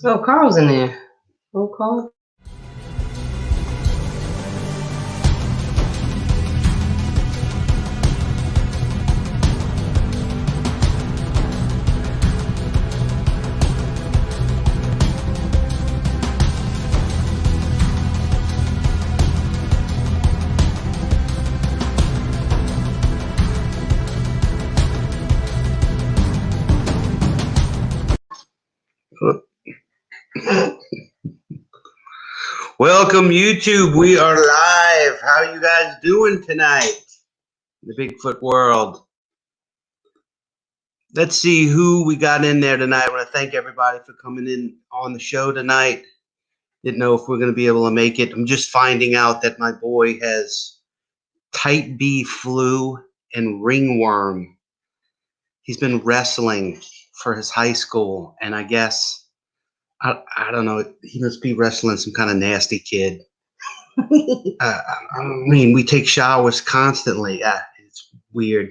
Oh, Carl's in there. Oh, Carl. Welcome, YouTube. We are live. How are you guys doing tonight? The Bigfoot world. Let's see who we got in there tonight. I want to thank everybody for coming in on the show tonight. Didn't know if we're going to be able to make it. I'm just finding out that my boy has type B flu and ringworm. He's been wrestling for his high school, and I guess I don't know. He must be wrestling some kind of nasty kid. I mean, we take showers constantly. It's weird.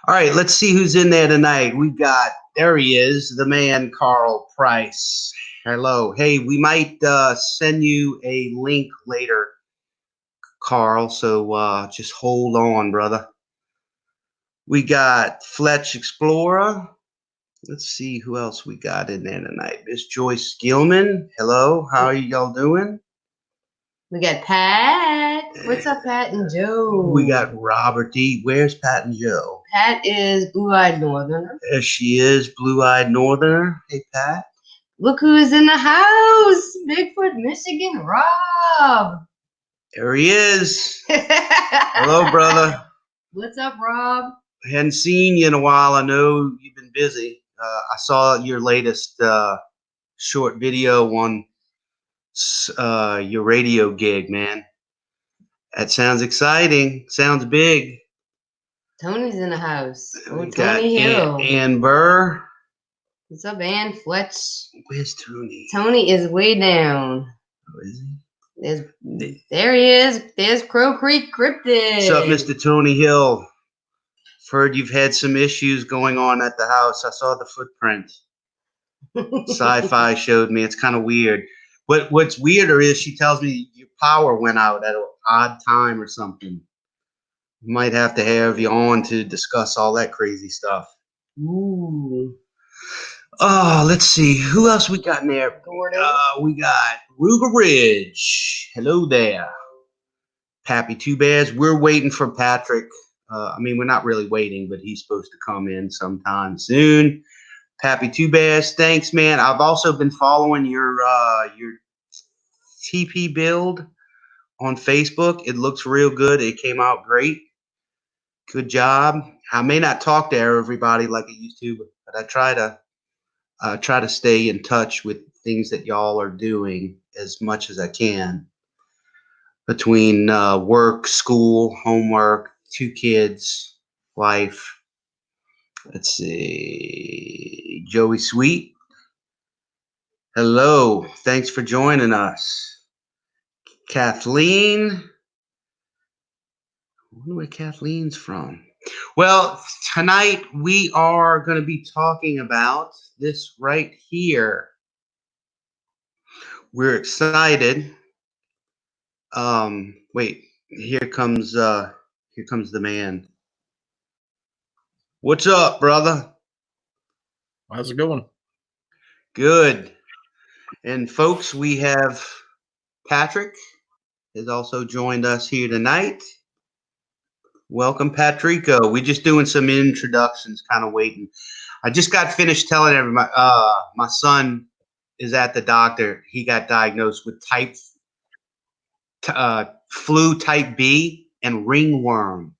All right, let's see who's in there tonight. We got, there he is, the man, Carl Price. Hello. Hey, we might send you a link later, Carl, so just hold on, brother. We got Bigfoot Explorer. Let's see who else we got in there tonight. Miss Joyce Gilman. Hello. How are y'all doing? We got Pat. What's up, Pat and Joe? We got Robert D. Where's Pat and Joe? Pat is Blue-Eyed Northerner. There she is, Blue-Eyed Northerner. Hey, Pat. Look who's in the house. Bigfoot, Michigan, Rob. There he is. Hello, brother. What's up, Rob? I hadn't seen you in a while. I know you've been busy. I saw your latest short video on your radio gig, man. That sounds exciting. Sounds big. Tony's in the house. We Tony Hill. Ann Burr. What's up, Ann Fletch? Where's Tony? Tony is way down. Oh, is he? There he is. There's Crow Creek Cryptid. What's up, Mr. Tony Hill? Heard you've had some issues going on at the house. I saw the footprint. Sci-Fi showed me. It's kind of weird. But what's weirder is she tells me your power went out at an odd time or something. Might have to have you on to discuss all that crazy stuff. Ooh. Oh, let's see. Who else we got in there? Gordon. We got Ruger Ridge. Hello there. Pappy Two Bears. We're waiting for Patrick. I mean, we're not really waiting, but he's supposed to come in sometime soon. Pappy Two Bears, thanks, man. I've also been following your TP build on Facebook. It looks real good. It came out great. Good job. I may not talk to everybody like I used to, but I try to stay in touch with things that y'all are doing as much as I can. Between work, school, homework, 2 kids, wife. Let's see. Joey Sweet. Hello. Thanks for joining us. Kathleen. I wonder where Kathleen's from. Well, tonight we are going to be talking about this right here. We're excited. Wait, here comes the man. What's up, brother? How's it going? Good. And folks, we have Patrick has also joined us here tonight. Welcome, Patrico. We're just doing some introductions, kind of waiting. I just got finished telling everybody, my son is at the doctor. He got diagnosed with flu type B and ringworm.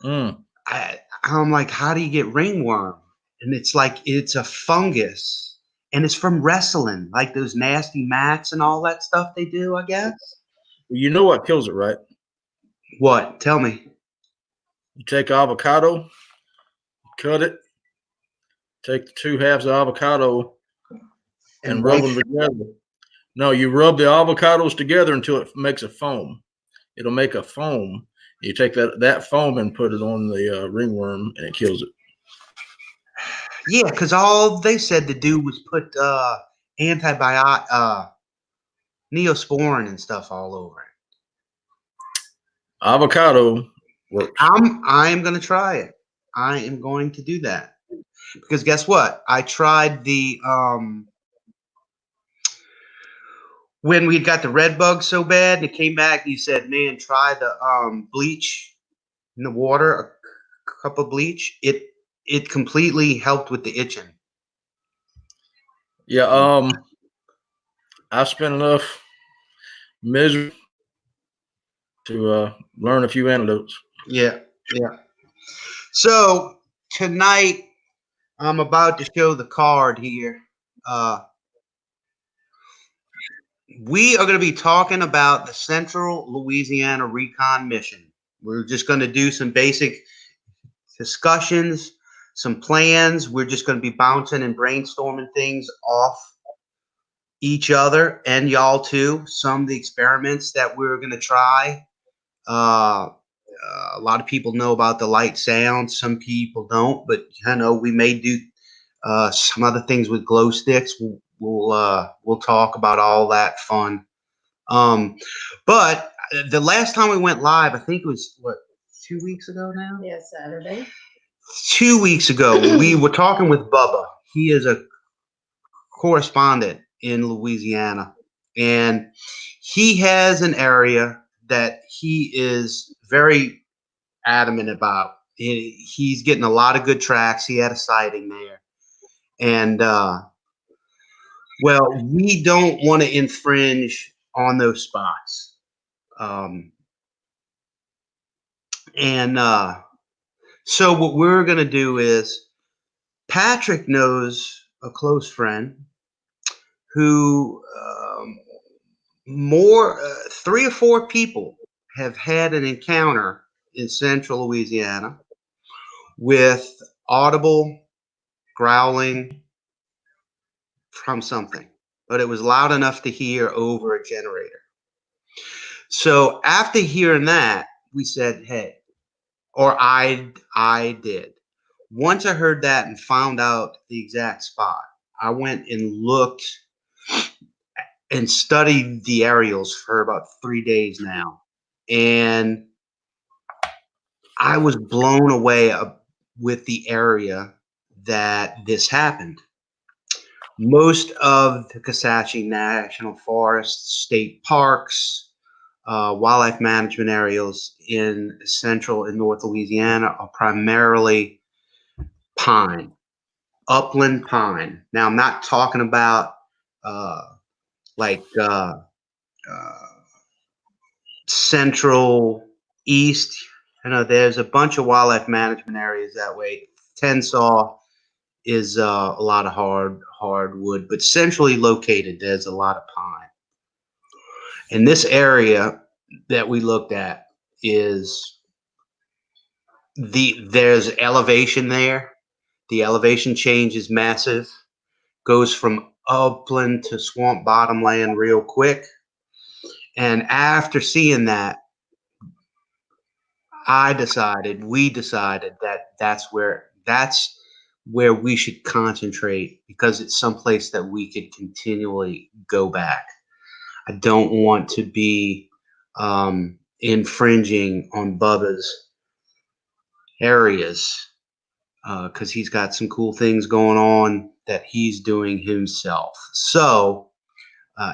I'm like, how do you get ringworm? And it's like, it's a fungus. And it's from wrestling, like those nasty mats and all that stuff they do, I guess. You know what kills it, right? What? Tell me. You take avocado, cut it, take the 2 halves of avocado and rub them together. No, you rub the avocados together until it makes a foam. It'll make a foam. You take that foam and put it on the ringworm, and it kills it. Yeah, because all they said to do was put Neosporin and stuff all over it. Avocado works. I'm gonna try it. I am going to do that because guess what? I tried the when we got the red bug so bad, and it came back. And you said, "Man, try the bleach in the water, a cup of bleach." It completely helped with the itching. Yeah. I spent enough misery to learn a few antidotes. Yeah, yeah. So tonight I'm about to show the card here. We are going to be talking about the Central Louisiana Recon Mission. We're just going to do some basic discussions, some plans. We're just going to be bouncing and brainstorming things off each other and y'all too. Some of the experiments that we're going to try. A lot of people know about the light sound. Some people don't, but we may do some other things with glow sticks. We'll talk about all that fun. But the last time we went live, I think it was 2 weeks ago now? Yeah, Saturday. 2 weeks ago, we were talking with Bubba. He is a correspondent in Louisiana, and he has an area that he is very adamant about. He's getting a lot of good tracks. He had a sighting there, and well, we don't want to infringe on those spots. So what we're going to do is Patrick knows a close friend who more 3 or 4 people have had an encounter in Central Louisiana with audible growling from something, but it was loud enough to hear over a generator. So after hearing that, we said, hey, or I did. Once I heard that and found out the exact spot, I went and looked and studied the aerials for about 3 days now. And I was blown away with the area that this happened. Most of the Kisatchie National Forest, state parks, wildlife management areas in central and north Louisiana are primarily pine, upland pine. Now, I'm not talking about like central east. There's a bunch of wildlife management areas that way. Tensas is a lot of hardwood, but centrally located, there's a lot of pine. And this area that we looked at is there's elevation there. The elevation change is massive. Goes from upland to swamp bottomland real quick. And after seeing that, we decided that that's where we should concentrate because it's someplace that we could continually go back. I don't want to be infringing on Bubba's areas because he's got some cool things going on that he's doing himself. So,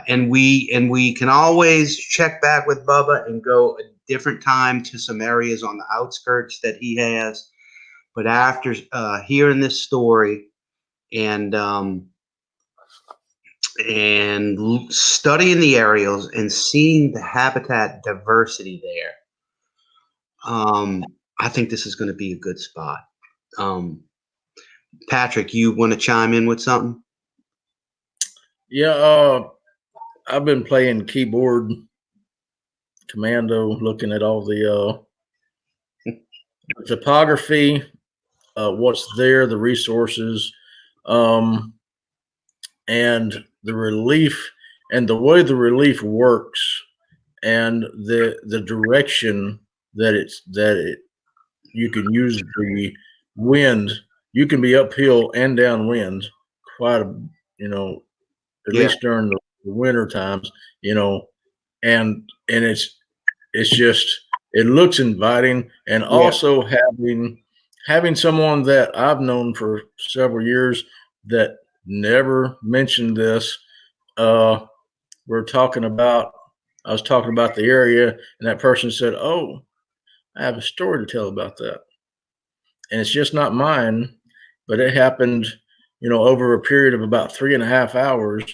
and we can always check back with Bubba and go a different time to some areas on the outskirts that he has. But after hearing this story and studying the aerials and seeing the habitat diversity there, I think this is going to be a good spot. Patrick, you want to chime in with something? Yeah, I've been playing keyboard commando, looking at all the topography, what's there, the resources, and the relief, and the way the relief works, and the direction that you can use the wind you can be uphill and downwind quite a, at Yeah. least during the winter times, and it's just, it looks inviting. And also having someone that I've known for several years that never mentioned this. I was talking about the area, and that person said, "Oh, I have a story to tell about that." And it's just not mine, but it happened, over a period of about 3.5 hours.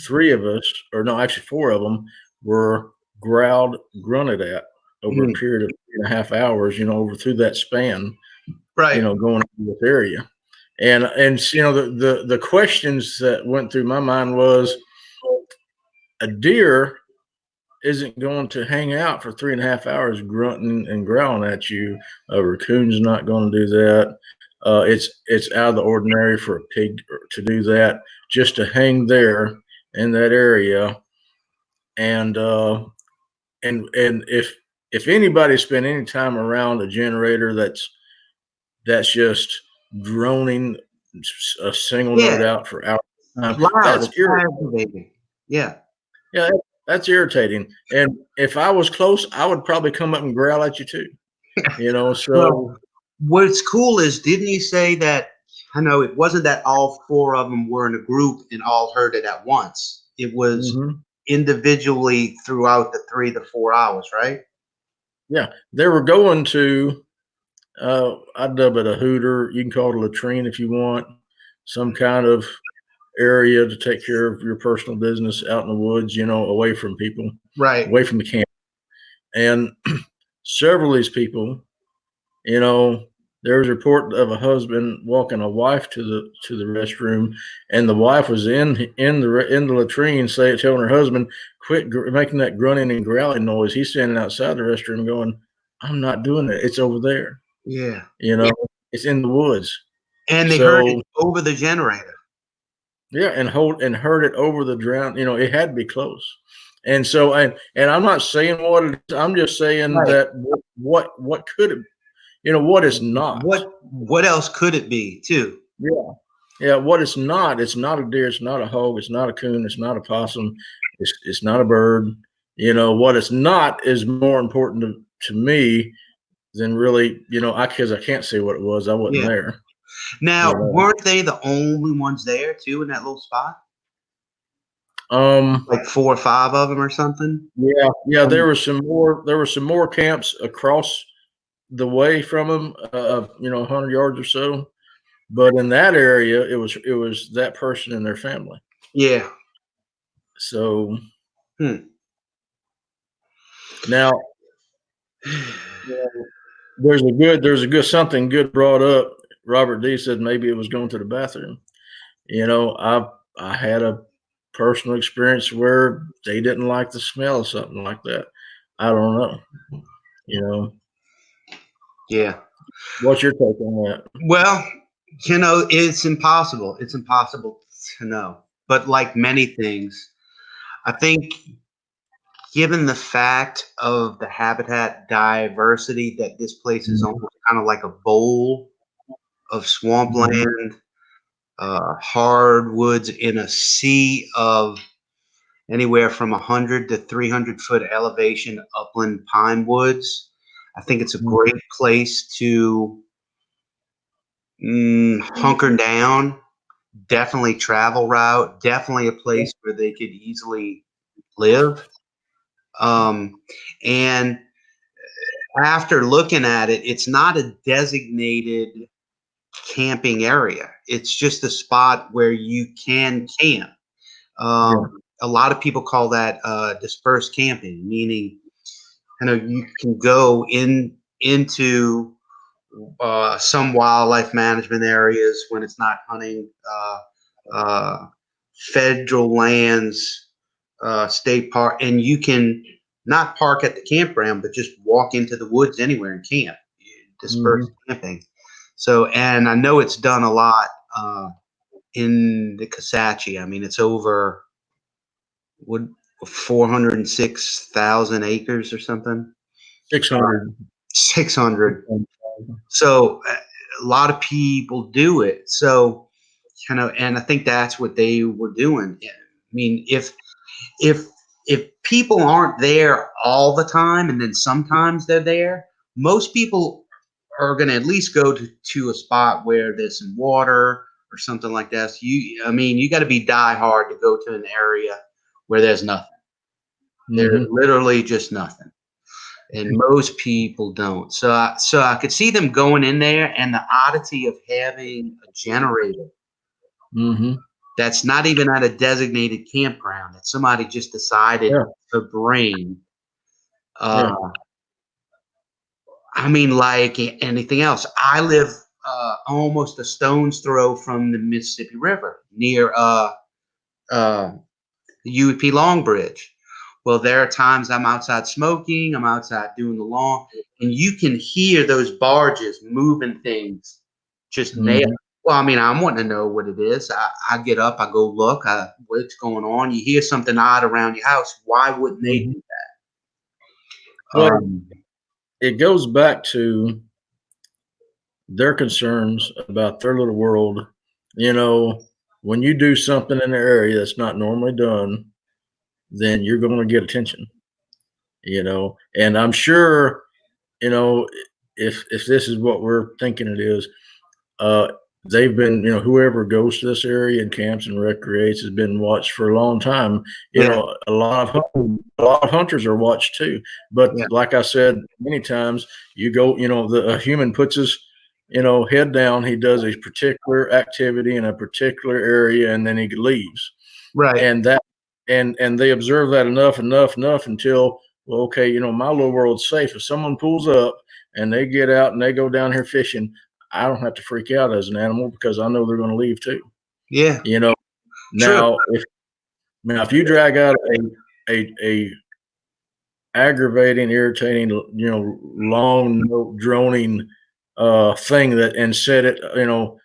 Three of us, or no, actually four of them, were grunted at over a period of 3.5 hours, over through that span, Right. going into this area. And the questions that went through my mind was, a deer isn't going to hang out for 3.5 hours grunting and growling at you. A raccoon's not going to do that. It's out of the ordinary for a pig to do that, just to hang there in that area. And if anybody spent any time around a generator that's just droning a single note out for hours at a time, that's irritating. Yeah. Yeah, that's irritating. And if I was close, I would probably come up and growl at you too. So Well, what's cool is, didn't you say that? I know it wasn't that all four of them were in a group and all heard it at once. It was individually throughout the 3 to 4 hours, right? Yeah, they were going to. I'd dub it a hooter. You can call it a latrine if you want. Some kind of area to take care of your personal business out in the woods, away from people, Right. away from the camp. And several of these people, there was a report of a husband walking a wife to the restroom, and the wife was in the latrine, telling her husband, "Quit making that grunting and growling noise." He's standing outside the restroom, going, "I'm not doing it. It's over there." Yeah. It's in the woods. And they heard it over the generator. Yeah, and heard it over the drown. It had to be close. And so, and I'm not saying what it is. I'm just saying that what could it, what is not. What else could it be too? Yeah. What it's not a deer. It's not a hog. It's not a coon. It's not a possum. It's not a bird. What it's not is more important to me than really, because I can't say what it was. I wasn't there. Now, weren't they the only ones there too in that little spot? Like 4 or 5 of them or something. Yeah. There were some more camps across the way from them, 100 yards or so. But in that area, it was that person and their family. Yeah. So now there's a good something good brought up. Robert D said maybe it was going to the bathroom. I had a personal experience where they didn't like the smell of something like that. I don't know. Yeah. What's your take on that? Well, it's impossible. It's impossible to know. But like many things, I think, given the fact of the habitat diversity, that this place is almost kind of like a bowl of swampland, hardwoods in a sea of anywhere from 100 to 300 foot elevation upland pine woods. I think it's a great place to hunker down. Definitely travel route. Definitely a place where they could easily live. And after looking at it, it's not a designated camping area. It's just a spot where you can camp. A lot of people call that dispersed camping, meaning you can go into some wildlife management areas when it's not hunting, federal lands, state park, and you can not park at the campground, but just walk into the woods anywhere and camp. Dispersed camping. So, and I know it's done a lot in the Kisatchie. I mean, it's over 406,000 acres or something. 600. 600. So a lot of people do it. So and I think that's what they were doing. I mean, if if people aren't there all the time and then sometimes they're there, most people are going to at least go to a spot where there's some water or something like that. So I mean, you got to be die hard to go to an area where there's nothing. There's literally just nothing. And most people don't. So I could see them going in there, and the oddity of having a generator that's not even at a designated campground, that somebody just decided to bring. I mean, like anything else. I live almost a stone's throw from the Mississippi River near the UP Long Bridge. Well, there are times I'm outside smoking, I'm outside doing the lawn, and you can hear those barges moving things just nail. Well, I mean, I'm wanting to know what it is. I get up, I go look, what's going on. You hear something odd around your house. Why wouldn't they do that? Well, it goes back to their concerns about their little world. You know, when you do something in the area that's not normally done, then you're going to get attention, you know. And I'm sure, you know, if this is what we're thinking it is, they've been, you know, whoever goes to this area and camps and recreates has been watched for a long time. You know, a lot of hunters are watched too. But like I said many times, you go, you know, a human puts his, you know, head down. He does a particular activity in a particular area, and then he leaves. Right. And that. And they observe that enough until, well, okay, you know, my little world's safe. If someone pulls up and they get out and they go down here fishing, I don't have to freak out as an animal because I know they're going to leave too. Yeah. You know, now if you drag out a aggravating, irritating, you know, long droning thing that and set it, you know,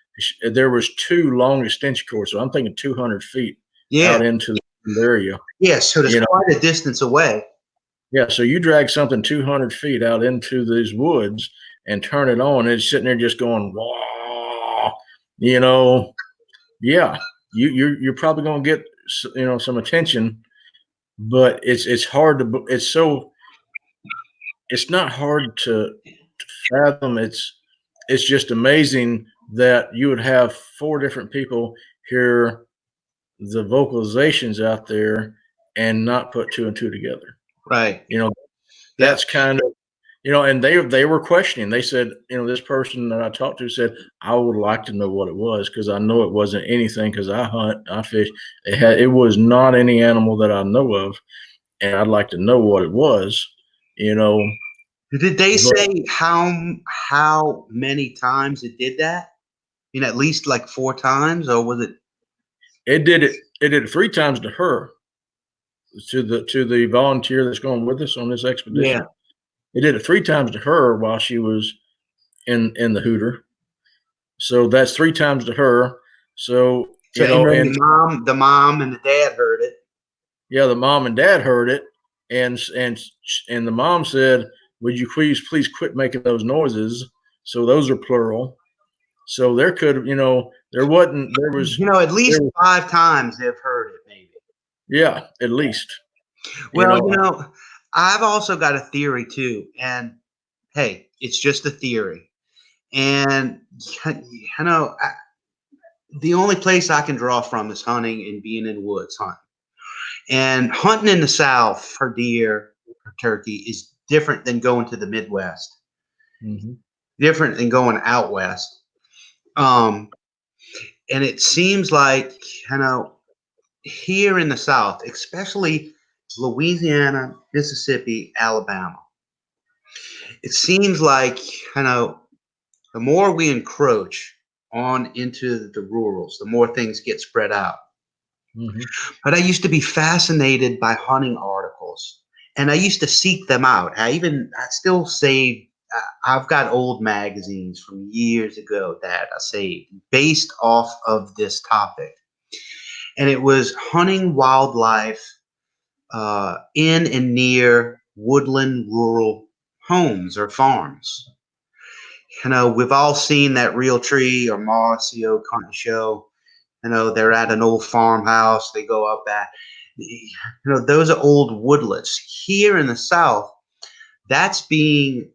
there was 2 long extension cords. So I'm thinking 200 feet out into the area. Yeah, so there's quite a distance away. Yeah, so you drag something 200 feet out into these woods and turn it on, and it's sitting there just going, wah, you know. Yeah, you're probably going to get, you know, some attention, but it's hard to, it's not hard to fathom. It's just amazing that you would have 4 different people hear the vocalizations out there and not put 2 and 2 together. Right. You know, that's kind of, you know, and they were questioning. They said, you know, this person that I talked to said, I would like to know what it was because I know it wasn't anything because I hunt, I fish. It was not any animal that I know of, and I'd like to know what it was, you know. Did they say how many times it did that? I mean, at least like 4 times, or was it? It did it 3 times to her, to the volunteer that's going with us on this expedition. Yeah. It did it 3 times to her while she was in the hooter. So that's 3 times to her. So you know, and the mom and the dad heard it. Yeah, the mom and dad heard it, and the mom said, "Would you please quit making those noises?" So those are plural. So there could, you know, there was, you know, at least 5 times they've heard it, maybe. Yeah, at least. Well, you know, I've also got a theory too, and hey, it's just a theory. And you know, the only place I can draw from is hunting and being in the woods hunting. And hunting in the South for deer or turkey is different than going to the Midwest. Different than going out west. And it seems like, you know, here in the South, especially Louisiana, Mississippi, Alabama, it seems like, you know, the more we encroach on into the rurals, the more things get spread out. But I used to be fascinated by hunting articles, and I used to seek them out. I still save. I've got old magazines from years ago that I saved based off of this topic, and it was hunting wildlife in and near woodland rural homes or farms. we've all seen that Real Tree or Marcio kind of show. They're at an old farmhouse. They go up at, those are old woodlets. Here in the South, that's being,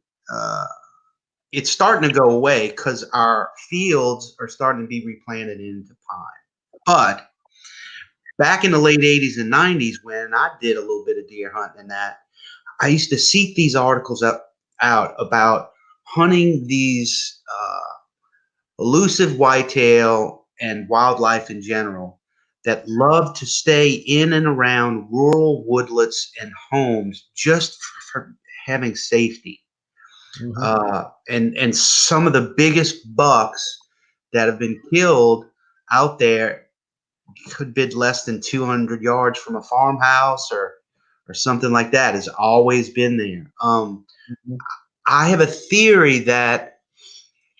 it's starting to go away because our fields are starting to be replanted into pine. But back in the late 80s and 90s, when I did a little bit of deer hunting and that, I used to seek these articles out about hunting these elusive whitetail and wildlife in general that love to stay in and around rural woodlets and homes just for having safety. And some of the biggest bucks that have been killed out there could be less than 200 yards from a farmhouse or something like that. Has always been there. I have a theory that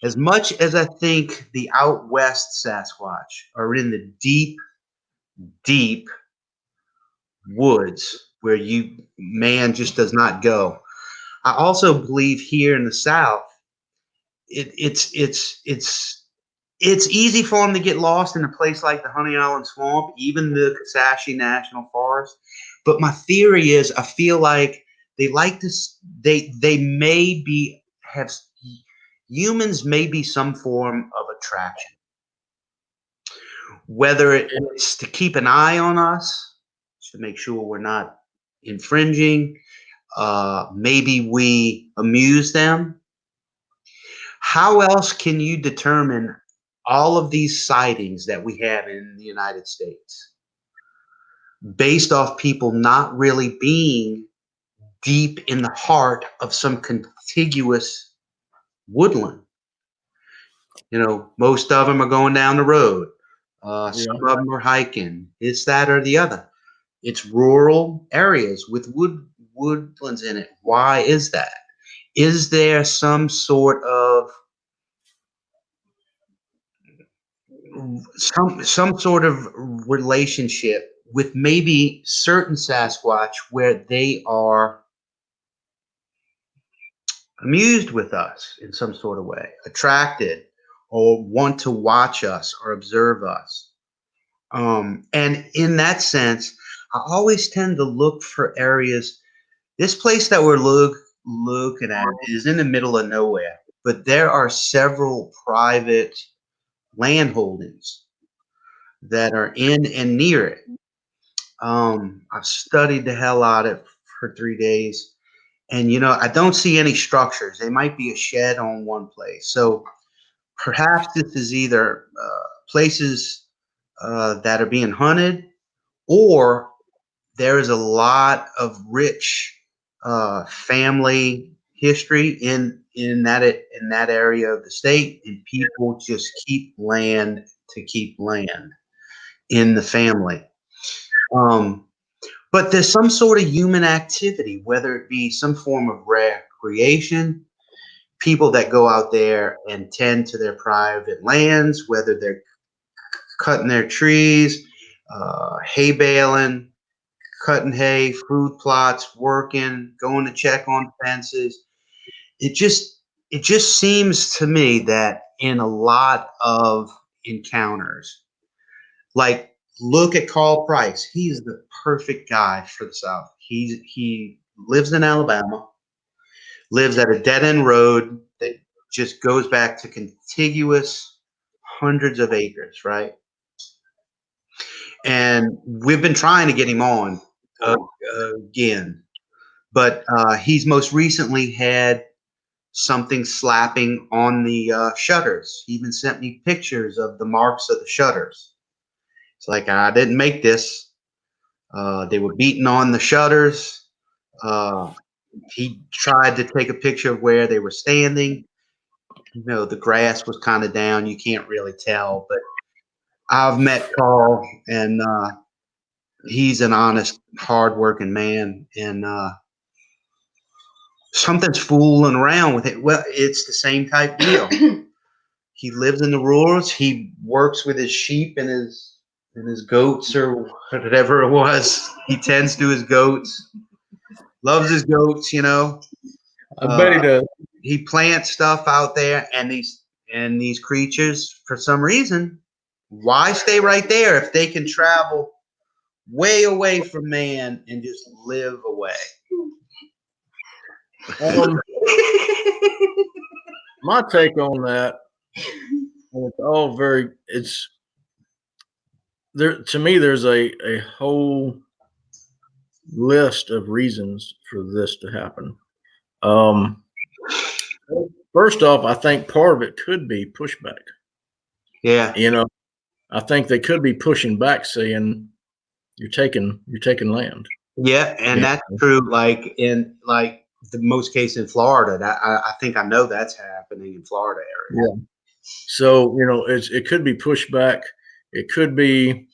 as much as I think the out west Sasquatch are in the deep, deep woods where man just does not go, I also believe here in the South, it's easy for them to get lost in a place like the Honey Island Swamp, even the Kasashie National Forest. But my theory is, I feel like they like to. They may have. Humans may be some form of attraction, whether it's to keep an eye on us, to make sure we're not infringing. Maybe we amuse them. How else can you determine all of these sightings that we have in the United States based off people not really being deep in the heart of some contiguous woodland? Most of them are going down the road. Some of them are hiking. It's that or the other. It's rural areas with woodlands in it. Why is that? Is there some sort of relationship with maybe certain Sasquatch where they are amused with us in some sort of way, attracted, or want to watch us or observe us? And in that sense, I always tend to look for areas. This place that we're looking at is in the middle of nowhere, but there are several private land holdings that are in and near it. I've studied the hell out of it for 3 days, and I don't see any structures. They might be a shed on one place. So perhaps this is either places that are being hunted, or there is a lot of rich family history in that area of the state, and people just keep land to keep land in the family. But there's some sort of human activity, whether it be some form of recreation, people that go out there and tend to their private lands, whether they're cutting their trees, hay baling, cutting hay, fruit plots, working, going to check on fences. It just seems to me that in a lot of encounters, like, look at Carl Price. He's the perfect guy for the South. He lives in Alabama, lives at a dead-end road that just goes back to contiguous hundreds of acres, right? And we've been trying to get him on again, but he's most recently had something slapping on the shutters. He even sent me pictures of the marks of the shutters. It's like, I didn't make this. They were beating on the shutters. He tried to take a picture of where they were standing. The grass was kind of down. You can't really tell, but I've met Carl, and he's an honest, hardworking man, and something's fooling around with it. Well, it's the same type deal. He lives in the rurals. He works with his sheep and his goats, or whatever it was. He tends to his goats. Loves his goats, I bet he does. he plants stuff out there, and these creatures, for some reason, why stay right there if they can travel way away from man and just live away? My take on that, and it's all it's there to me. There's a whole list of reasons for this to happen. First off, I think part of it could be pushback. Yeah. I think they could be pushing back, saying you're taking land. Yeah, and that's true. Like in the most case in Florida, that I think I know that's happening in Florida area. Yeah. So it could be pushback. It could be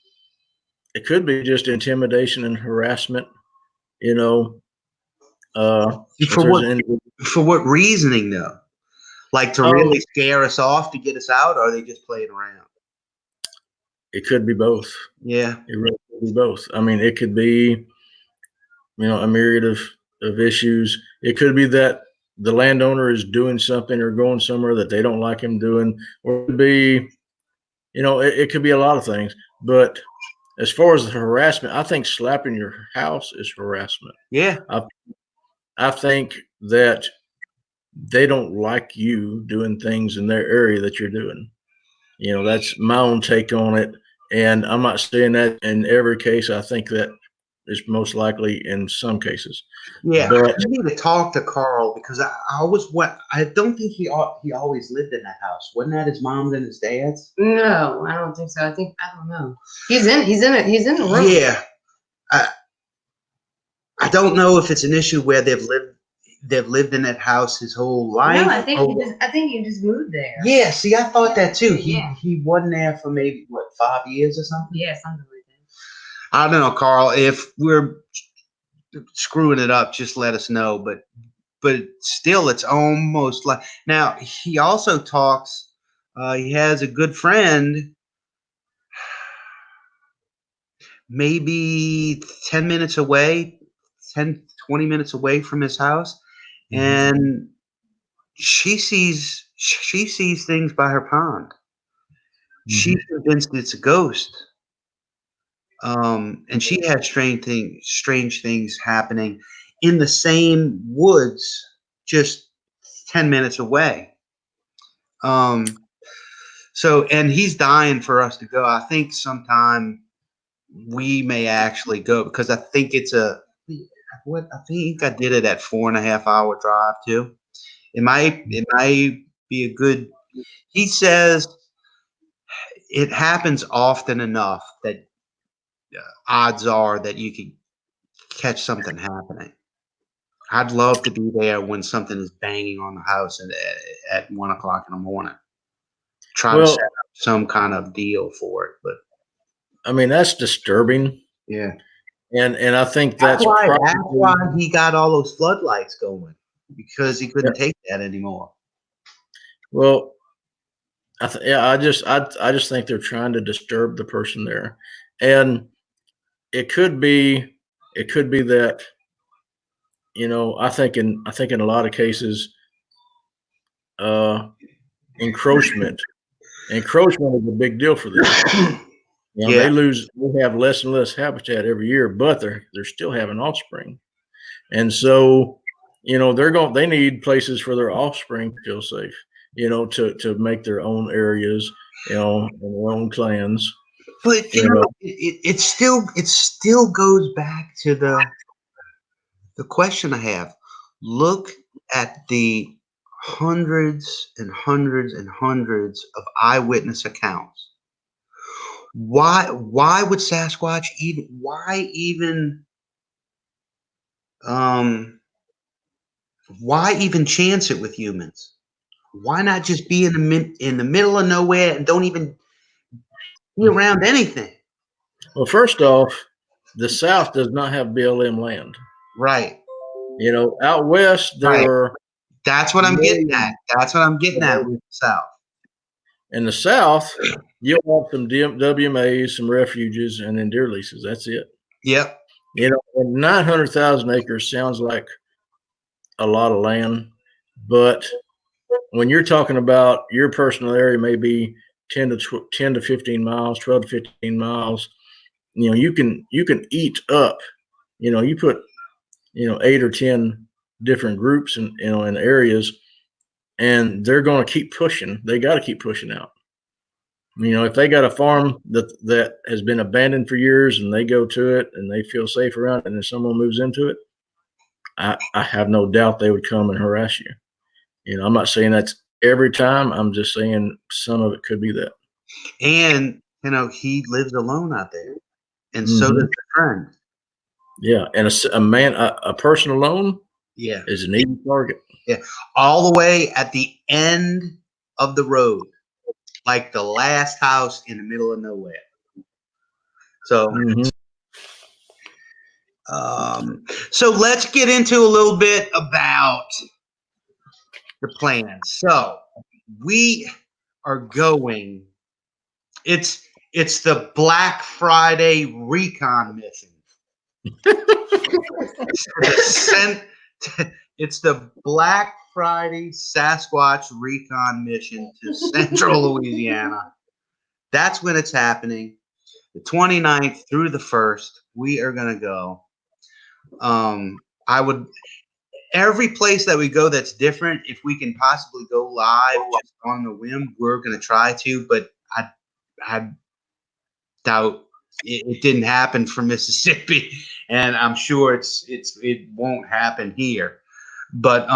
just intimidation and harassment. For what reasoning though? Like to really scare us off to get us out, or are they just playing around? It could be both. Yeah, it really could be both. I mean, it could be a myriad of issues. It could be that the landowner is doing something or going somewhere that they don't like him doing, or it could be, it could be a lot of things. But as far as the harassment, I think slapping your house is harassment. Yeah. I think that they don't like you doing things in their area that you're doing. That's my own take on it. And I'm not saying that in every case. I think that is most likely in some cases. Yeah, but I need to talk to Carl because I don't think he always lived in that house. Wasn't that his mom's and his dad's? No, I don't think so. I don't know. He's in the room. Yeah, I don't know if it's an issue where they've lived in that house his whole life. No, I think he just moved there. Yeah, see, I thought that too. Yeah. He wasn't there for maybe 5 years or something. Yeah, something like that. I don't know, Carl. If we're screwing it up, just let us know. But still, it's almost like now. He also talks. He has a good friend, maybe 10 minutes away, 10, 20 minutes away from his house, and she sees things by her pond. She's convinced it's a ghost. And she had strange things happening in the same woods, just 10 minutes away. So, and he's dying for us to go. I think sometime we may actually go because I think it's I think I did it at 4.5 hour drive too. It might be a good. He says it happens often enough that odds are that you could catch something happening. I'd love to be there when something is banging on the house at 1 o'clock in the morning. Try to set up some kind of deal for it, but I mean that's disturbing. Yeah, and I think that's why he got all those floodlights going because he couldn't take that anymore. Well, I just think they're trying to disturb the person there, and it could be that I think in a lot of cases, encroachment is a big deal for them. They have less and less habitat every year, but they're still having offspring, and so they need places for their offspring to feel safe. To make their own areas, and their own clans. But it still goes back to the question I have. Look at the hundreds and hundreds and hundreds of eyewitness accounts. Why would Sasquatch why even chance it with humans? Why not just be in the middle of nowhere and don't even be around anything? Well, first off, the South does not have BLM land. Right. Out west there. That's what I'm getting at. That's what I'm getting at with the South. In the South, you'll have some WMAs, some refuges, and then deer leases. That's it. Yep. 900,000 acres sounds like a lot of land, But when you're talking about your personal area, maybe 10 to 15 miles, 12 to 15 miles, you can eat up, you put, 8 or 10 different groups in areas, and they're going to keep pushing. They got to keep pushing out. If they got a farm that has been abandoned for years and they go to it and they feel safe around it, and if someone moves into it, I have no doubt they would come and harass you. I'm not saying that's every time. I'm just saying some of it could be that. And he lives alone out there, and so does the friend. Yeah, and a person alone, is an easy target. Yeah, all the way at the end of the road, like the last house in the middle of nowhere. So, so let's get into a little bit about the plan. So we are going. It's the Black Friday Recon Mission. It's the Black Friday Sasquatch Recon Mission to Central Louisiana. That's when it's happening. The 29th through the 1st, we are going to go. Every place that we go that's different, if we can possibly go live just on the whim, we're going to try to, but I doubt it didn't happen for Mississippi, and I'm sure it won't happen here. But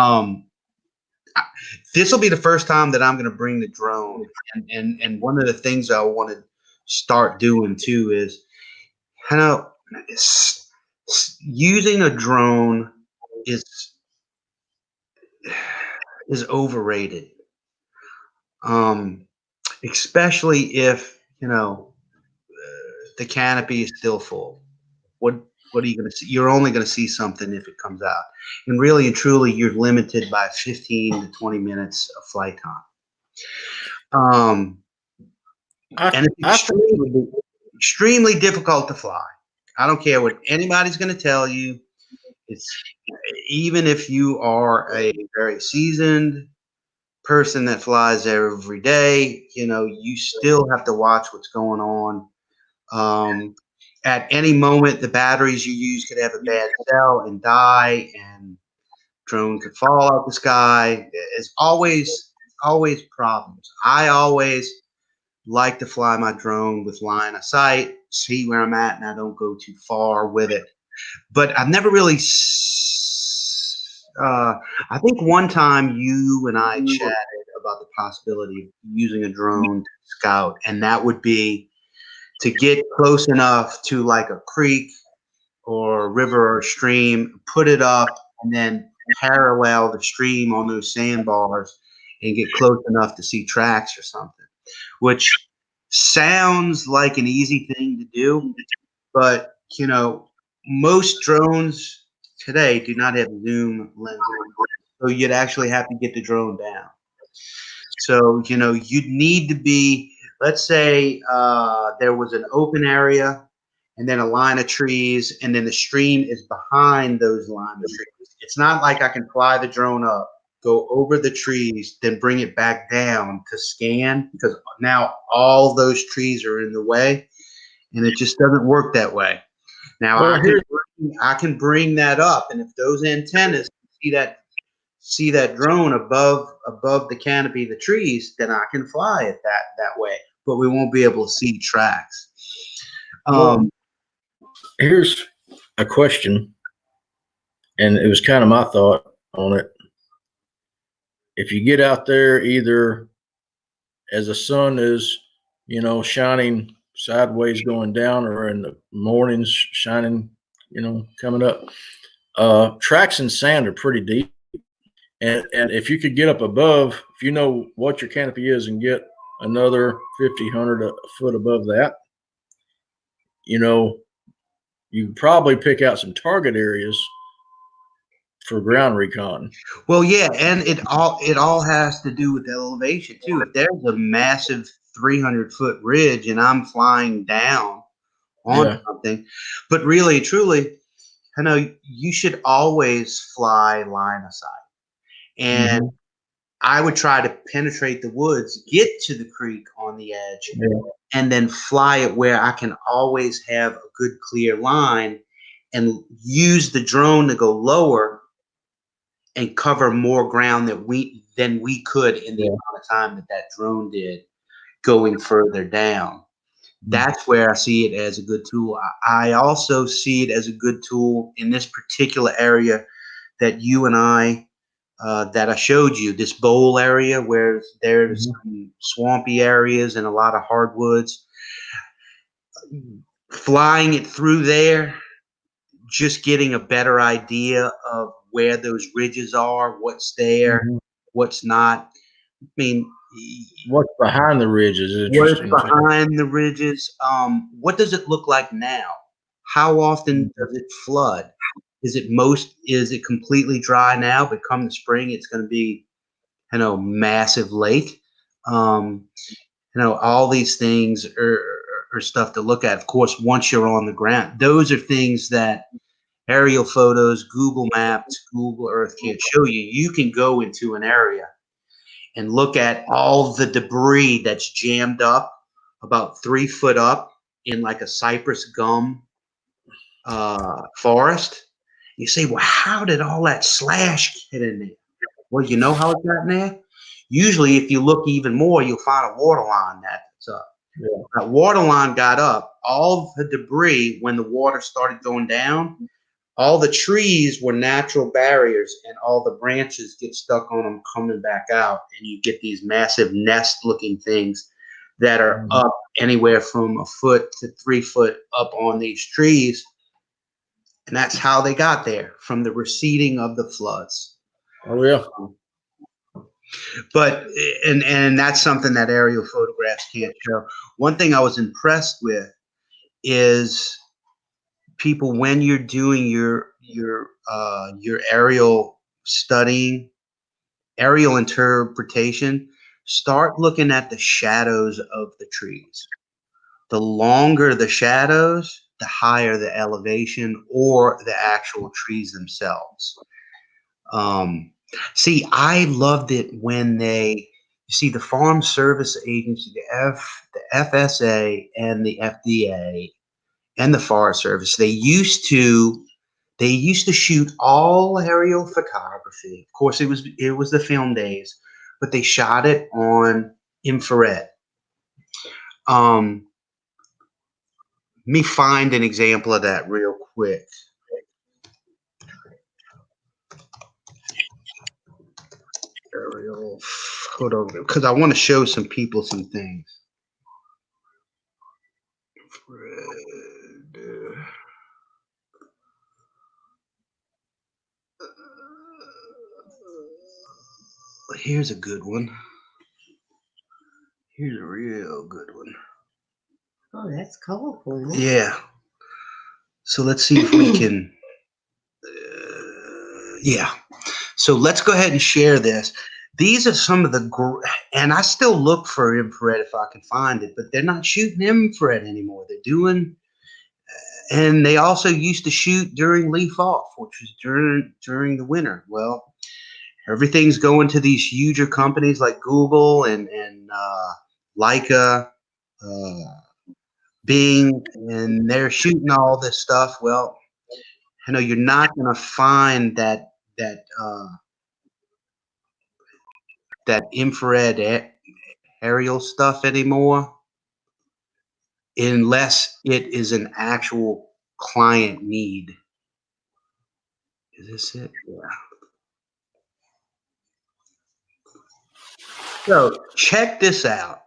this will be the first time that I'm going to bring the drone, and one of the things I want to start doing too is using a drone is overrated, especially if the canopy is still full. What are you going to see? You're only going to see something if it comes out, and really and truly, you're limited by 15 to 20 minutes of flight time. And it's extremely difficult to fly. I don't care what anybody's going to tell you. It's even if you are a very seasoned person that flies every day, you still have to watch what's going on. At any moment, the batteries you use could have a bad cell and die, and drone could fall out the sky. It's always problems. I always like to fly my drone with line of sight, see where I'm at, and I don't go too far with it. But I've never really. I think one time you and I chatted about the possibility of using a drone to scout, and that would be to get close enough to like a creek or a river or a stream, put it up, and then parallel the stream on those sandbars and get close enough to see tracks or something, which sounds like an easy thing to do, but most drones today do not have zoom lenses, so you'd actually have to get the drone down. So you'd need to be, let's say there was an open area and then a line of trees, and then the stream is behind those line of trees. It's not like I can fly the drone up, go over the trees, then bring it back down to scan, because now all those trees are in the way, and it just doesn't work that way. Now I can bring that up, and if those antennas see that drone above the canopy of the trees, then I can fly it that way. But we won't be able to see tracks. Here's a question, and it was kind of my thought on it. If you get out there either as the sun is, shining sideways going down, or in the mornings shining, coming up, tracks in sand are pretty deep. And if you could get up above, if you know what your canopy is, and get another 50, 100 foot above that, you probably pick out some target areas for ground recon. Well, yeah, and it all has to do with elevation too. If there's a massive 300-foot ridge and I'm flying down on something, but really, truly, you should always fly line of sight. And I would try to penetrate the woods, get to the creek on the edge, and then fly it where I can always have a good clear line and use the drone to go lower and cover more ground than we could in the amount of time that drone did going further down. That's where I see it as a good tool. I also see it as a good tool in this particular area that you and I that I showed you, this bowl area where there's some swampy areas and a lot of hardwoods. Flying it through there, just getting a better idea of where those ridges are, what's there, what's not. I mean, what's behind the ridges is interesting. What's behind the ridges? What does it look like now? How often does it flood? Is it completely dry now, but come the spring, it's going to be, massive lake? All these things are stuff to look at. Of course, once you're on the ground, those are things that aerial photos, Google Maps, Google Earth can't show you. You can go into an area and look at all the debris that's jammed up about 3 foot up in like a cypress gum forest. You say, well, how did all that slash get in there? Well, you know how it got in there? Usually, if you look even more, you'll find a water line that's up. That water line got up. All the debris, when the water started going down, all the trees were natural barriers, and all the branches get stuck on them coming back out, and you get these massive nest-looking things that are up anywhere from 1 foot to 3 foot up on these trees. And that's how they got there, from the receding of the floods. Oh, yeah. But and that's something that aerial photographs can't show. One thing I was impressed with is people, when you're doing your aerial studying, aerial interpretation, start looking at the shadows of the trees. The longer the shadows, the higher the elevation or the actual trees themselves. See, I loved it when the Farm Service Agency, the FSA and the FDA and the Forest Service, they used to shoot all aerial photography. Of course, it was the film days, but they shot it on infrared. Let me find an example of that real quick. Aerial photo, because I want to show some people some things. Here's a good one. Here's a real good one. Oh, that's colorful. Huh? Yeah. So let's see if we can. Yeah. So let's go ahead and share this. These are some of the, and I still look for infrared if I can find it, but they're not shooting infrared anymore. They're doing, and they also used to shoot during leaf off, which was during the winter. Well, everything's going to these huger companies like Google and Leica, Bing, and they're shooting all this stuff. Well, you're not going to find that infrared aerial stuff anymore unless it is an actual client need. Is this it? Yeah. So check this out.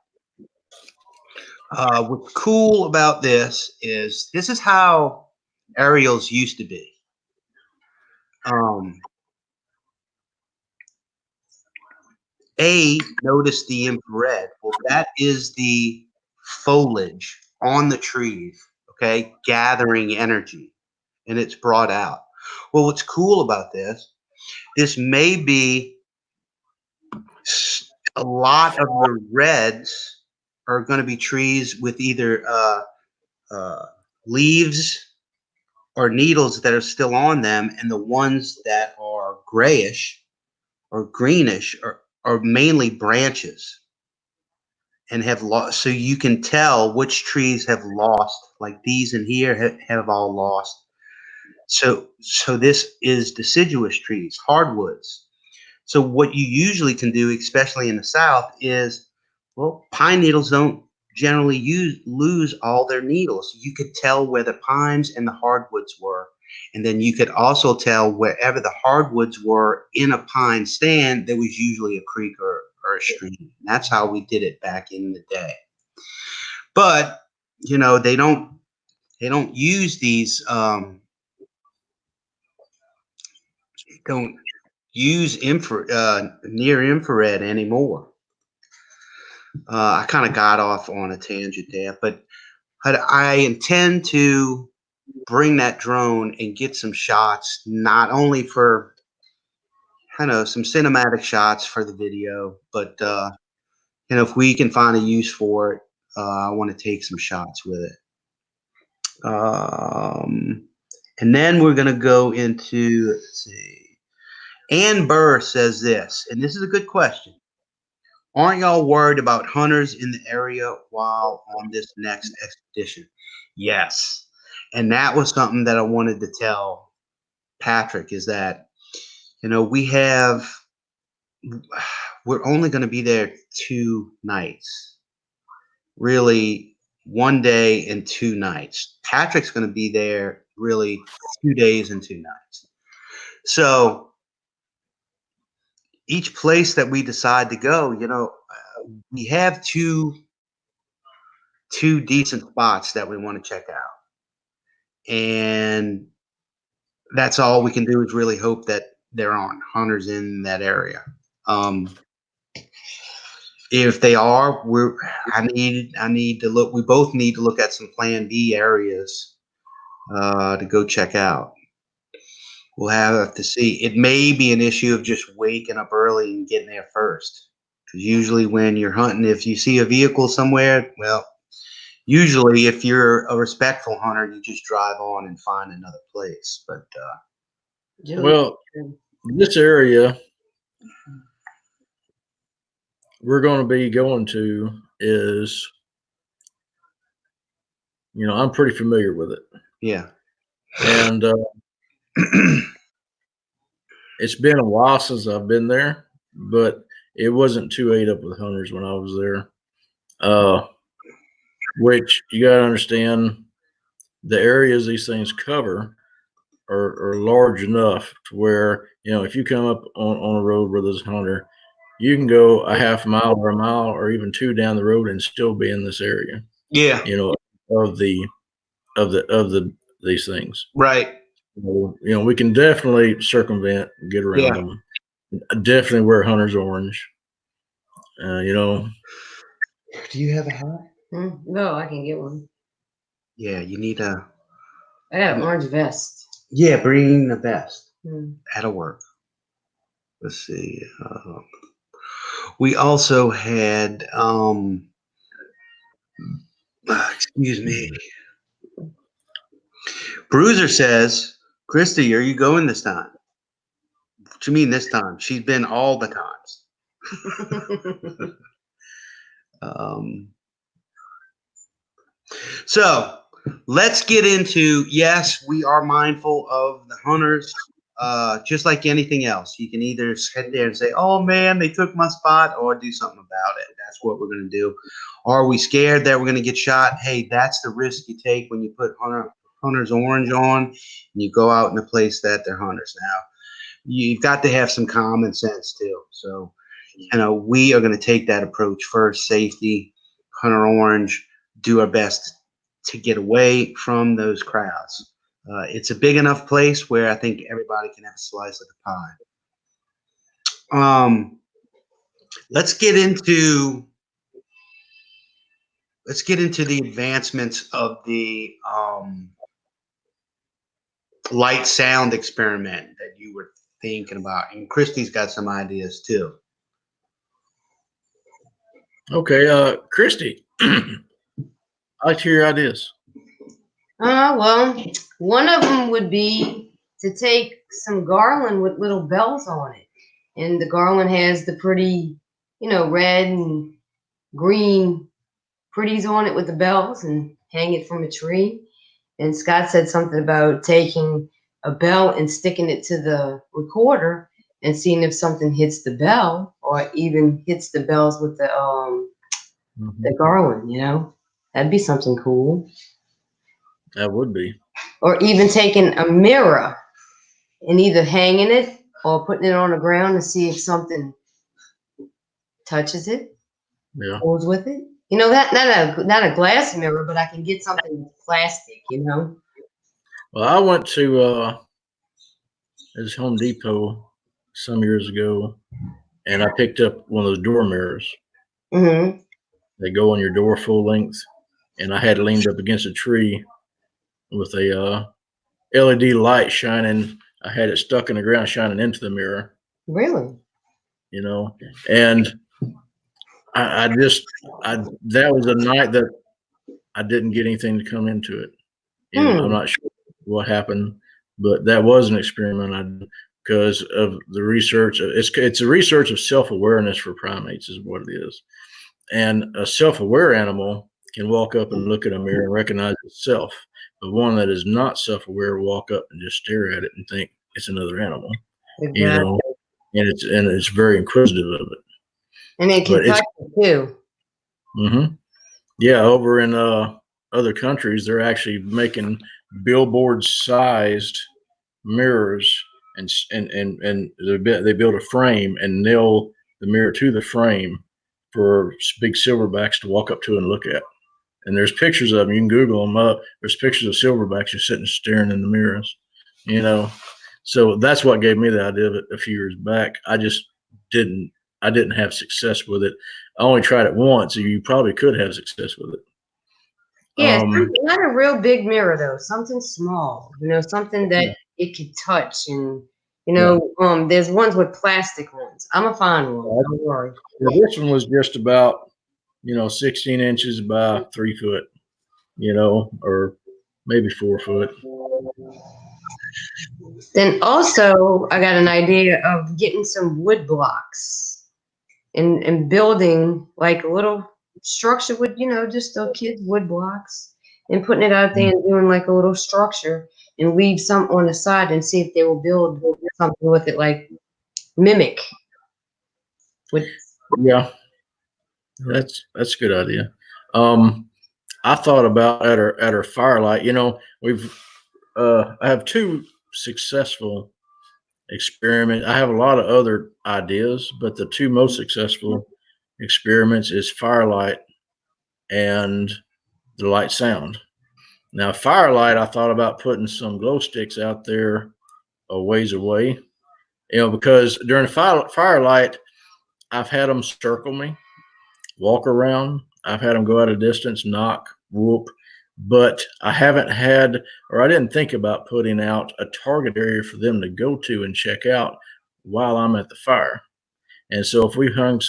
What's cool about this is how aerials used to be. Notice the infrared. Well, that is the foliage on the trees, okay, gathering energy, and it's brought out. Well, what's cool about this may be a lot of the reds are going to be trees with either leaves or needles that are still on them, and the ones that are grayish or greenish are mainly branches and have lost. So you can tell which trees have lost, like these in here have all lost. So this is deciduous trees, hardwoods. So what you usually can do, especially in the South, is, well, pine needles don't generally lose all their needles. You could tell where the pines and the hardwoods were. And then you could also tell wherever the hardwoods were in a pine stand, there was usually a creek or a stream. That's how we did it back in the day. But, you know, they don't use these, don't use near infrared anymore. I kind of got off on a tangent there, but I intend to bring that drone and get some shots, not only for kind of some cinematic shots for the video, but you know, if we can find a use for it, I want to take some shots with it. And then we're going to go into, let's see. Ann Burr says this, and this is a good question. Aren't y'all worried about hunters in the area while on this next expedition? Yes. And that was something that I wanted to tell Patrick, is that, you know, we're only going to be there 2 nights. Really, 1 day and 2 nights. Patrick's going to be there really 2 days and 2 nights. So each place that we decide to go, you know, we have two decent spots that we want to check out. And that's all we can do, is really hope that there aren't hunters in that area. If they are, I need to look. We both need to look at some Plan B areas to go check out. We'll have to see. It may be an issue of just waking up early and getting there first. Because usually when you're hunting, if you see a vehicle somewhere, well, usually if you're a respectful hunter, you just drive on and find another place. But well, this area we're going to be going to is, you know, I'm pretty familiar with it. Yeah. And it's been a while since I've been there, but it wasn't too ate up with hunters when I was there. Which you got to understand, the areas these things cover are large enough to where, you know, if you come up on a road where there's a hunter, you can go a half mile or a mile or even 2 down the road and still be in this area. Yeah. You know, of these things. Right. So, you know, we can definitely circumvent and get around them. Definitely wear hunter's orange. You know. Do you have a hat? No, I can get one. Yeah, you need a. I got an orange vest. Yeah, bring the vest. That'll work. Let's see. We also had. Excuse me. Bruiser says, "Christy, are you going this time?" What you mean this time? She's been all the times. So let's get into, yes, we are mindful of the hunters, just like anything else. You can either sit there and say, oh man, they took my spot, or do something about it. That's what we're going to do. Are we scared that we're going to get shot? Hey, that's the risk you take when you put hunter's orange on and you go out in a place that they're hunters. Now, you've got to have some common sense too. So, you know, we are going to take that approach first: safety, hunter orange, do our best to get away from those crowds. It's a big enough place where I think everybody can have a slice of the pie. Let's get into the advancements of the light sound experiment that you were thinking about, and Christy's got some ideas too. Okay, Christy, I like to hear your ideas. Well, one of them would be to take some garland with little bells on it and the garland has the pretty, red and green pretties on it with the bells, and hang it from a tree. And Scott said something about taking a bell and sticking it to the recorder and seeing if something hits the bell or even hits the bells with the garland, That'd be something cool. That would be. Or even taking a mirror and either hanging it or putting it on the ground to see if something touches it, goes with it. That not a glass mirror, but I can get something with plastic, Well, I went to this Home Depot some years ago, and I picked up one of those door mirrors. Mm-hmm. They go on your door full length, and I had it leaned up against a tree with a LED light shining. I had it stuck in the ground, shining into the mirror. Really? And I that was a night that I didn't get anything to come into it. I'm not sure what happened, but that was an experiment I did because of the research. It's a research of self-awareness for primates is what it is. And a self-aware animal can walk up and look at a mirror and recognize itself. But one that is not self-aware will walk up and just stare at it and think it's another animal. Exactly. And it's very inquisitive of it. And it can touch it too. Mm-hmm. Yeah, over in other countries, they're actually making billboard-sized mirrors, and they build a frame and nail the mirror to the frame for big silverbacks to walk up to and look at. And there's pictures of them. You can Google them up. There's pictures of silverbacks just sitting staring in the mirrors, So that's what gave me the idea of it a few years back. I just didn't have success with it. I only tried it once. So you probably could have success with it. Yeah, not a real big mirror though. Something small, something that it could touch, and there's ones with plastic ones. I'm a fine one. Don't worry. Well, this one was just about 16 inches by 3 foot, or maybe 4 foot. Then also, I got an idea of getting some wood blocks and building like a little structure with, just those kids' wood blocks, and putting it out there and doing like a little structure and leave some on the side and see if they will build something with it, like mimic. Yeah, that's a good idea. I thought about at our firelight. I have 2 successful experiments. I have a lot of other ideas, but the 2 most successful experiments is firelight and the light sound. Now, firelight, I thought about putting some glow sticks out there a ways away, because during firelight, I've had them circle me, walk around. I've had them go out a distance, knock, whoop, but I didn't think about putting out a target area for them to go to and check out while I'm at the fire. And so if we hung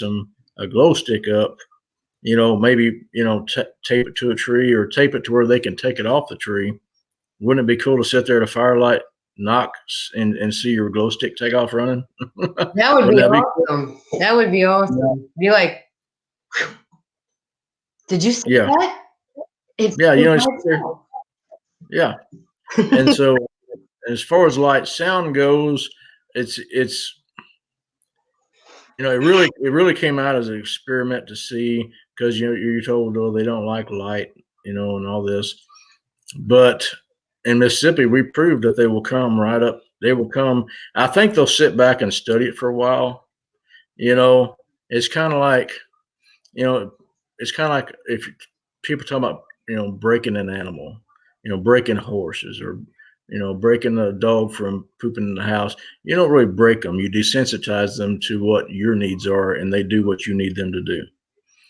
a glow stick up, maybe, tape it to a tree or tape it to where they can take it off the tree. Wouldn't it be cool to sit there at a firelight, knock, and see your glow stick take off running? That would be awesome. That would be awesome. Yeah. Be like, did you see that? Yeah. And so as far as light sound goes, it's it really came out as an experiment to see, because you're told, they don't like light, and all this. But in Mississippi, we proved that they will come right up. They will come. I think they'll sit back and study it for a while. It's kind of like, if people talk about, breaking an animal, breaking horses, or, breaking a dog from pooping in the house. You don't really break them. You desensitize them to what your needs are, and they do what you need them to do.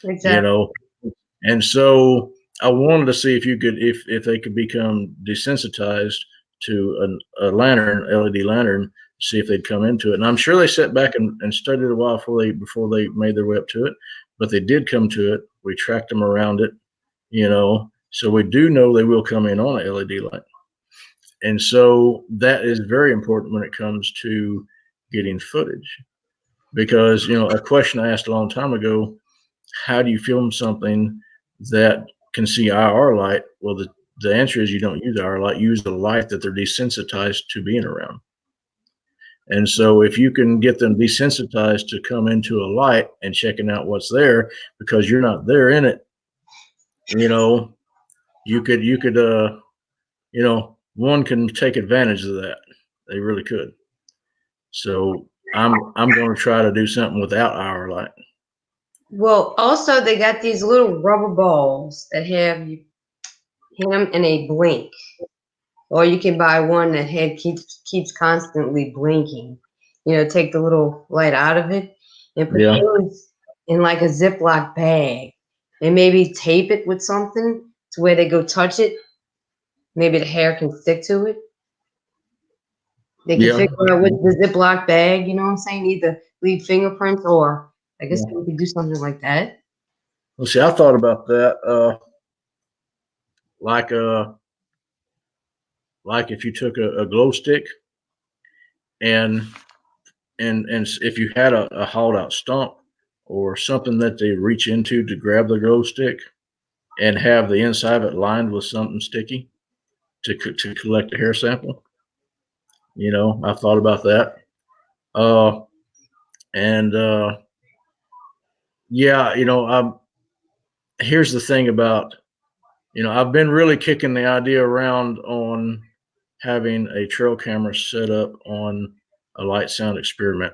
Exactly. And so I wanted to see if they could become desensitized to a lantern, LED lantern, see if they'd come into it. And I'm sure they sat back and studied a while before they made their way up to it, but they did come to it. We tracked them around it, so we do know they will come in on an LED light. And so that is very important when it comes to getting footage. because, you know, a question I asked a long time ago, how do you film something that can see IR light? Well, the answer is you don't use IR light, you use the light that they're desensitized to being around. And so if you can get them desensitized to come into a light and checking out what's there because you're not there in it, you know, you could, you know, one can take advantage of that. They really could. So I'm going to try to do something without IR light. Well, also they got these little rubber balls that have you hit them and they blink. Or you can buy one that keeps constantly blinking. You know, take the little light out of it and put those in like a Ziploc bag and maybe tape it with something to where they go touch it. Maybe the hair can stick to it. They can figure out with the Ziploc bag, you know what I'm saying? Either leave fingerprints or I guess we could do something like that. Well, see, I thought about that. Like if you took a glow stick and if you had a hauled out stump or something that they reach into to grab the glow stick and have the inside of it lined with something sticky to collect a hair sample. You know, I thought about that. Yeah, you know, here's the thing about, you know, I've been really kicking the idea around on having a trail camera set up on a light sound experiment.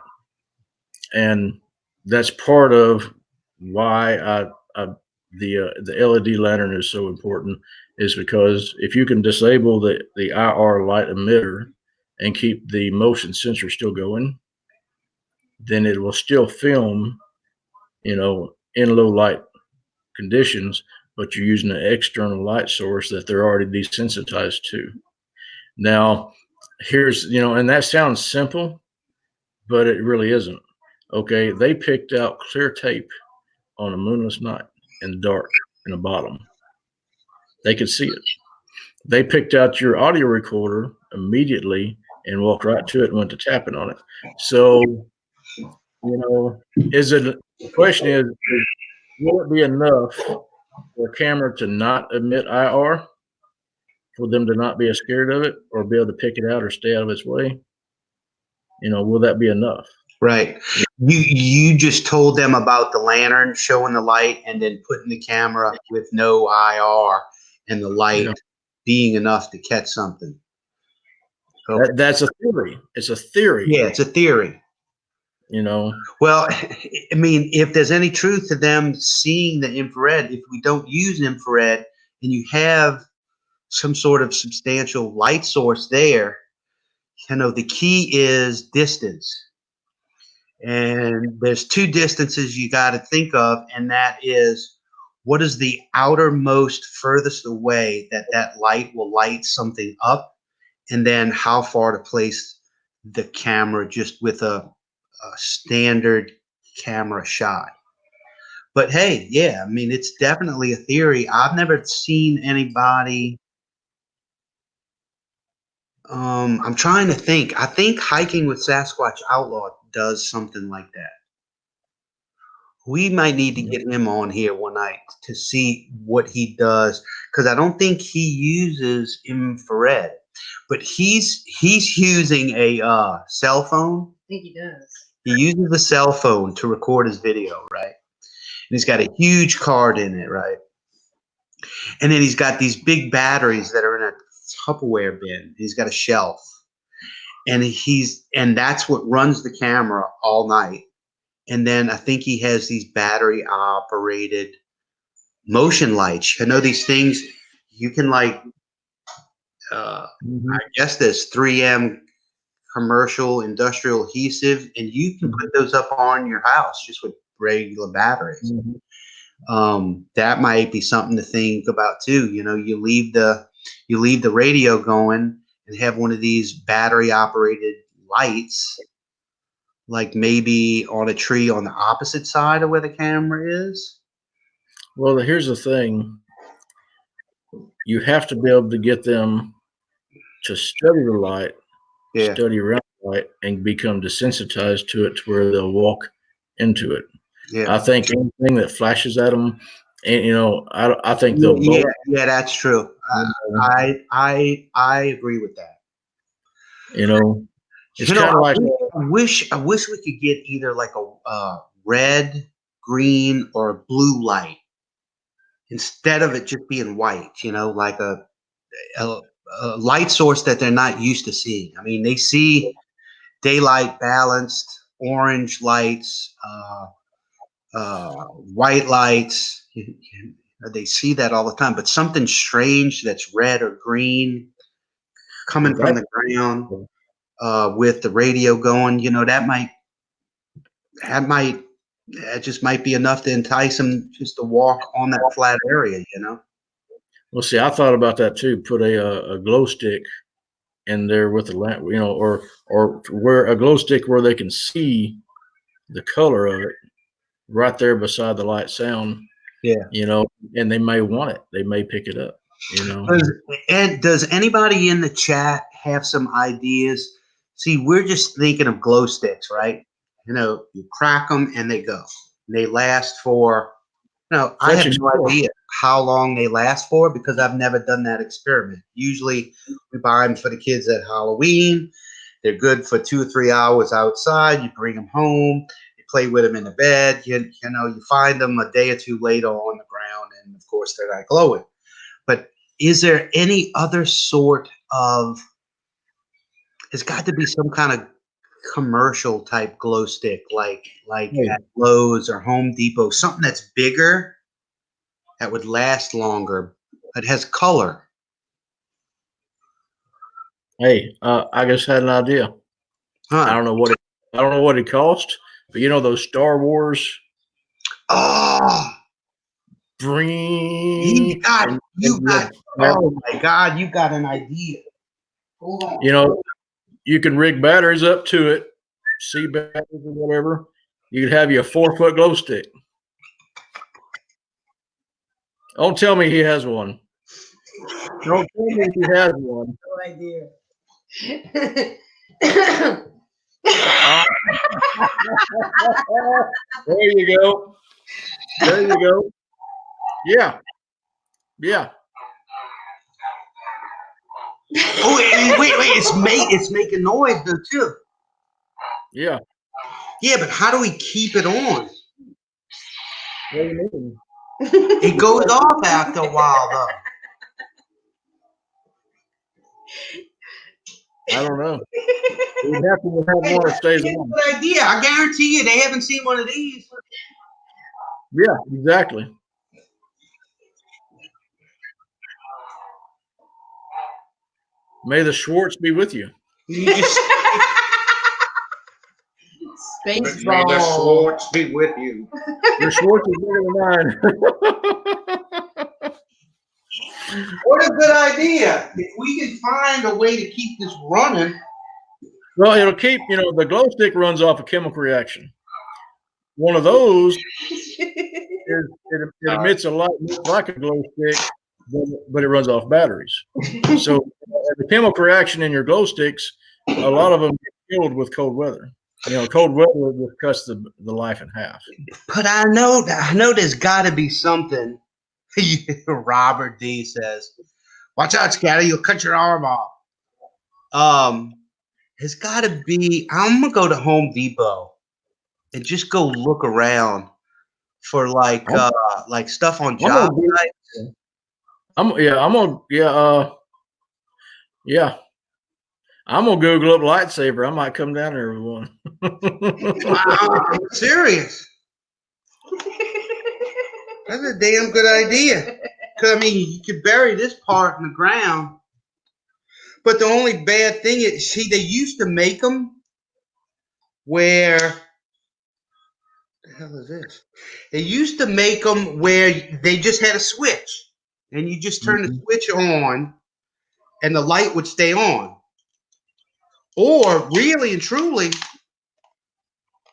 And that's part of why the LED lantern is so important, is because if you can disable the IR light emitter and keep the motion sensor still going, then it will still film, you know, in low light conditions, but you're using an external light source that they're already desensitized to. Now, here's, you know, and that sounds simple, but it really isn't. Okay, they picked out clear tape on a moonless night in the dark in the bottom. They could see it. They picked out your audio recorder immediately and walked right to it and went to tapping on it. So, you know, the question is, will it be enough for a camera to not emit IR, for them to not be scared of it or be able to pick it out or stay out of its way? You know, will that be enough? Right. You just told them about the lantern showing the light and then putting the camera with no IR and the light being enough to catch something. Okay. That's a theory. It's a theory. Yeah, it's a theory. You know. Well, I mean, if there's any truth to them seeing the infrared, if we don't use infrared and you have some sort of substantial light source there, you know, the key is distance. And there's two distances you got to think of, and that is, what is the outermost furthest away that light will light something up, and then how far to place the camera just with a standard camera shot. But hey, yeah, I mean, it's definitely a theory. I've never seen anybody. I'm trying to think. I think Hiking with Sasquatch Outlaw does something like that. We might need to get him on here one night to see what he does, because I don't think he uses infrared, but he's using a cell phone. I think he does. He uses a cell phone to record his video, right? And he's got a huge card in it, right? And then he's got these big batteries that are in a Tupperware bin. He's got a shelf, and that's what runs the camera all night. And then I think he has these battery operated motion lights. I know these things you can I guess there's 3M commercial industrial adhesive, and you can put those up on your house just with regular batteries. That might be something to think about too. You know, you leave the radio going and have one of these battery operated lights, like maybe on a tree on the opposite side of where the camera is. Well, here's the thing. You have to be able to get them to study the light, study around the light, and become desensitized to it to where they'll walk into it. Yeah. I think anything that flashes at them, and I think they'll Yeah, that's true. I agree with that. It's kind of like I wish we could get either like a red, green, or a blue light instead of it just being white. Like a light source that they're not used to seeing. I mean, they see daylight balanced, orange lights, white lights. They see that all the time, but something strange that's red or green coming from the ground with the radio going, that just might be enough to entice them just to walk on that flat area, Well, see, I thought about that too. Put a glow stick in there with the lamp, or where a glow stick where they can see the color of it right there beside the light sound. Yeah. And they may want it. They may pick it up, And does anybody in the chat have some ideas? See, we're just thinking of glow sticks, right? You crack them and they go. They last for, I have no idea how long they last for because I've never done that experiment. Usually we buy them for the kids at Halloween. They're good for 2 or 3 hours outside. You bring them home. Play with them in the bed. You find them a day or two later on the ground, and of course they're not glowing. But is there any other sort of? There's got to be some kind of commercial type glow stick, like at Lowe's or Home Depot, something that's bigger that would last longer, but has color. Hey, I just had an idea. Huh. I don't know what it cost. But those Star Wars. Oh, Green. Oh my God, you got an idea. Hold on. You can rig batteries up to it, C batteries or whatever. You could have you a 4-foot glow stick. Don't tell me he has one. Don't tell me he has one. No idea. There you go. There you go. Yeah. Yeah. Oh, wait! It's making noise though too. Yeah. Yeah, but how do we keep it on? What do you mean? It goes off after a while though. I don't know. We'd have to have one that stays on. Good idea. I guarantee you they haven't seen one of these. Yeah, exactly. May the Schwartz be with you. May the Schwartz be with you. Your Schwartz is bigger than mine. What a good idea. If we can find a way to keep this running. Well, it'll keep, the glow stick runs off a chemical reaction. One of those, it emits a light like a glow stick, but it runs off batteries. So the chemical reaction in your glow sticks, a lot of them get killed with cold weather. Cold weather will cuts the life in half. But I know there's got to be something. Robert D says, "Watch out, Scatty! You'll cut your arm off." There's got to be. I'm gonna go to Home Depot and just go look around for like stuff on job sites. I'm gonna Google up lightsaber. I might come down there with one. I'm serious. That's a damn good idea. Because, you could bury this part in the ground. But the only bad thing is, see, they used to make them where, what the hell is this? They used to make them where they just had a switch. And you just turn the switch on, and the light would stay on. Or, really and truly,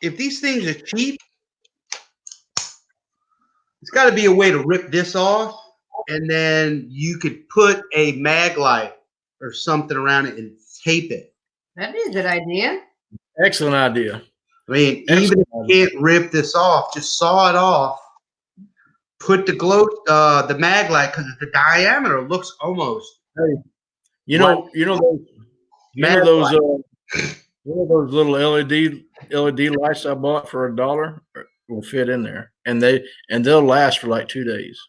if these things are cheap, it's got to be a way to rip this off, and then you could put a mag light or something around it and tape it. That'd be a good idea. Excellent idea. I mean, even if you can't rip this off, just saw it off. Put the the mag light, because the diameter looks almost. Hey, you know those little LED lights I bought for $1 will fit in there, and they'll last for like 2 days.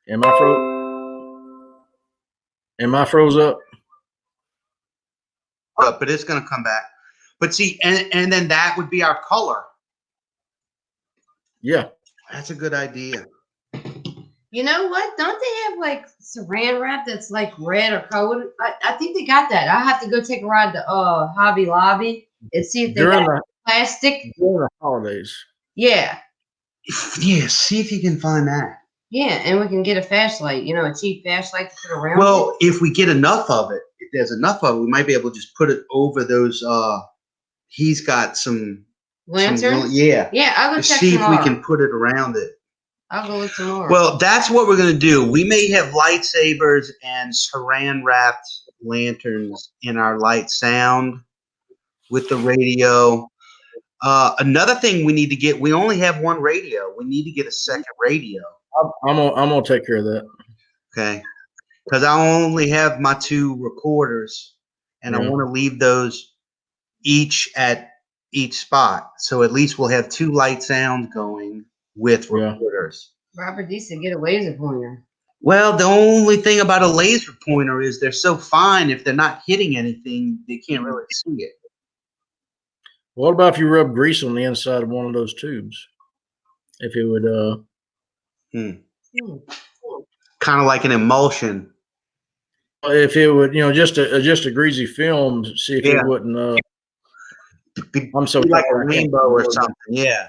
Am I froze up? But it's gonna come back. But see, and then that would be our color. Yeah, that's a good idea. You know what? Don't they have like saran wrap that's like red or colored? I think they got that. I have to go take a ride to Hobby Lobby and see if they got plastic during the holidays. Yeah. Yeah, see if you can find that. Yeah, and we can get a flashlight, a cheap flashlight to put around. Well, if we get enough of it, if there's enough of it, we might be able to just put it over those. He's got some lanterns. Yeah, I'll go check see tomorrow. if we can put it around it. I'll go look tomorrow. Well, that's what we're gonna do. We may have lightsabers and saran wrapped lanterns in our light sound with the radio. Another thing we need to get. We only have one radio. We need to get a second radio. I'm gonna take care of that. Okay, because I only have my 2 recorders, and I want to leave those each at each spot, so at least we'll have 2 light sounds going with recorders. Robert D said get a laser pointer. Well, the only thing about a laser pointer is they're so fine. If they're not hitting anything, they can't really see it. What about if you rub grease on the inside of one of those tubes? If it would, kind of like an emulsion. If it would, just a greasy film, see if it wouldn't. I'm so like tired, a rainbow or something. Yeah.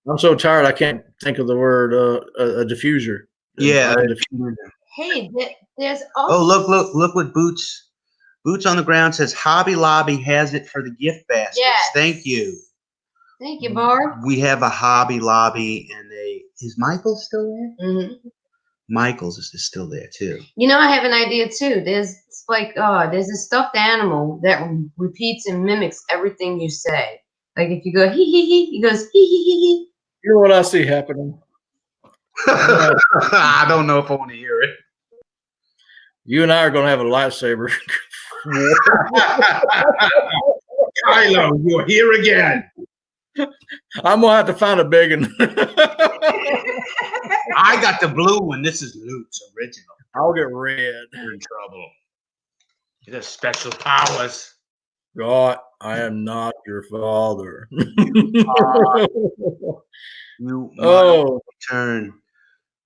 I'm so tired. I can't think of the word a diffuser. Yeah. Hey, there's also. Oh, look what Boots on the Ground says. Hobby Lobby has it for the gift baskets. Yes. Thank you. Thank you, Barb. We have a Hobby Lobby, and is Michael still there? Mm-hmm. Michael's is still there too. I have an idea too. There's a stuffed animal that repeats and mimics everything you say. Like if you go hee hee hee, he goes hee hee hee hee. You know what I see happening? I don't know if I want to hear it. You and I are going to have a lightsaber. Kylo, you're here again. I'm going to have to find a big one. I got the blue one. This is Luke's original. I'll get red. You're in trouble. He has special powers. God, I am not your father. You turn.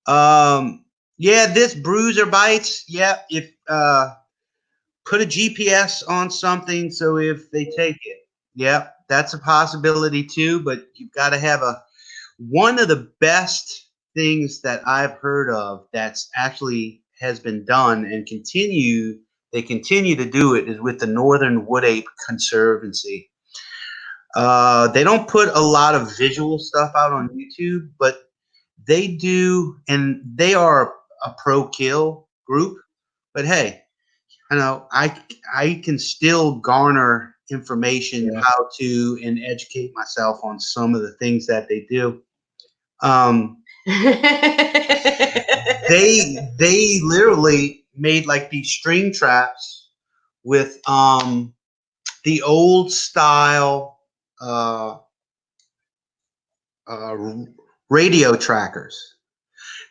Yeah, this bruiser bites. Yeah, if put a GPS on something so if they take it. Yeah, that's a possibility too, but you've got to have one of the best things that I've heard of that's actually has been done and they continue to do it is with the Northern Wood Ape Conservancy. They don't put a lot of visual stuff out on YouTube, but they do, and they are a pro kill group. But hey, I can still garner information how to and educate myself on some of the things that they do. They literally made like these string traps with the old style radio trackers,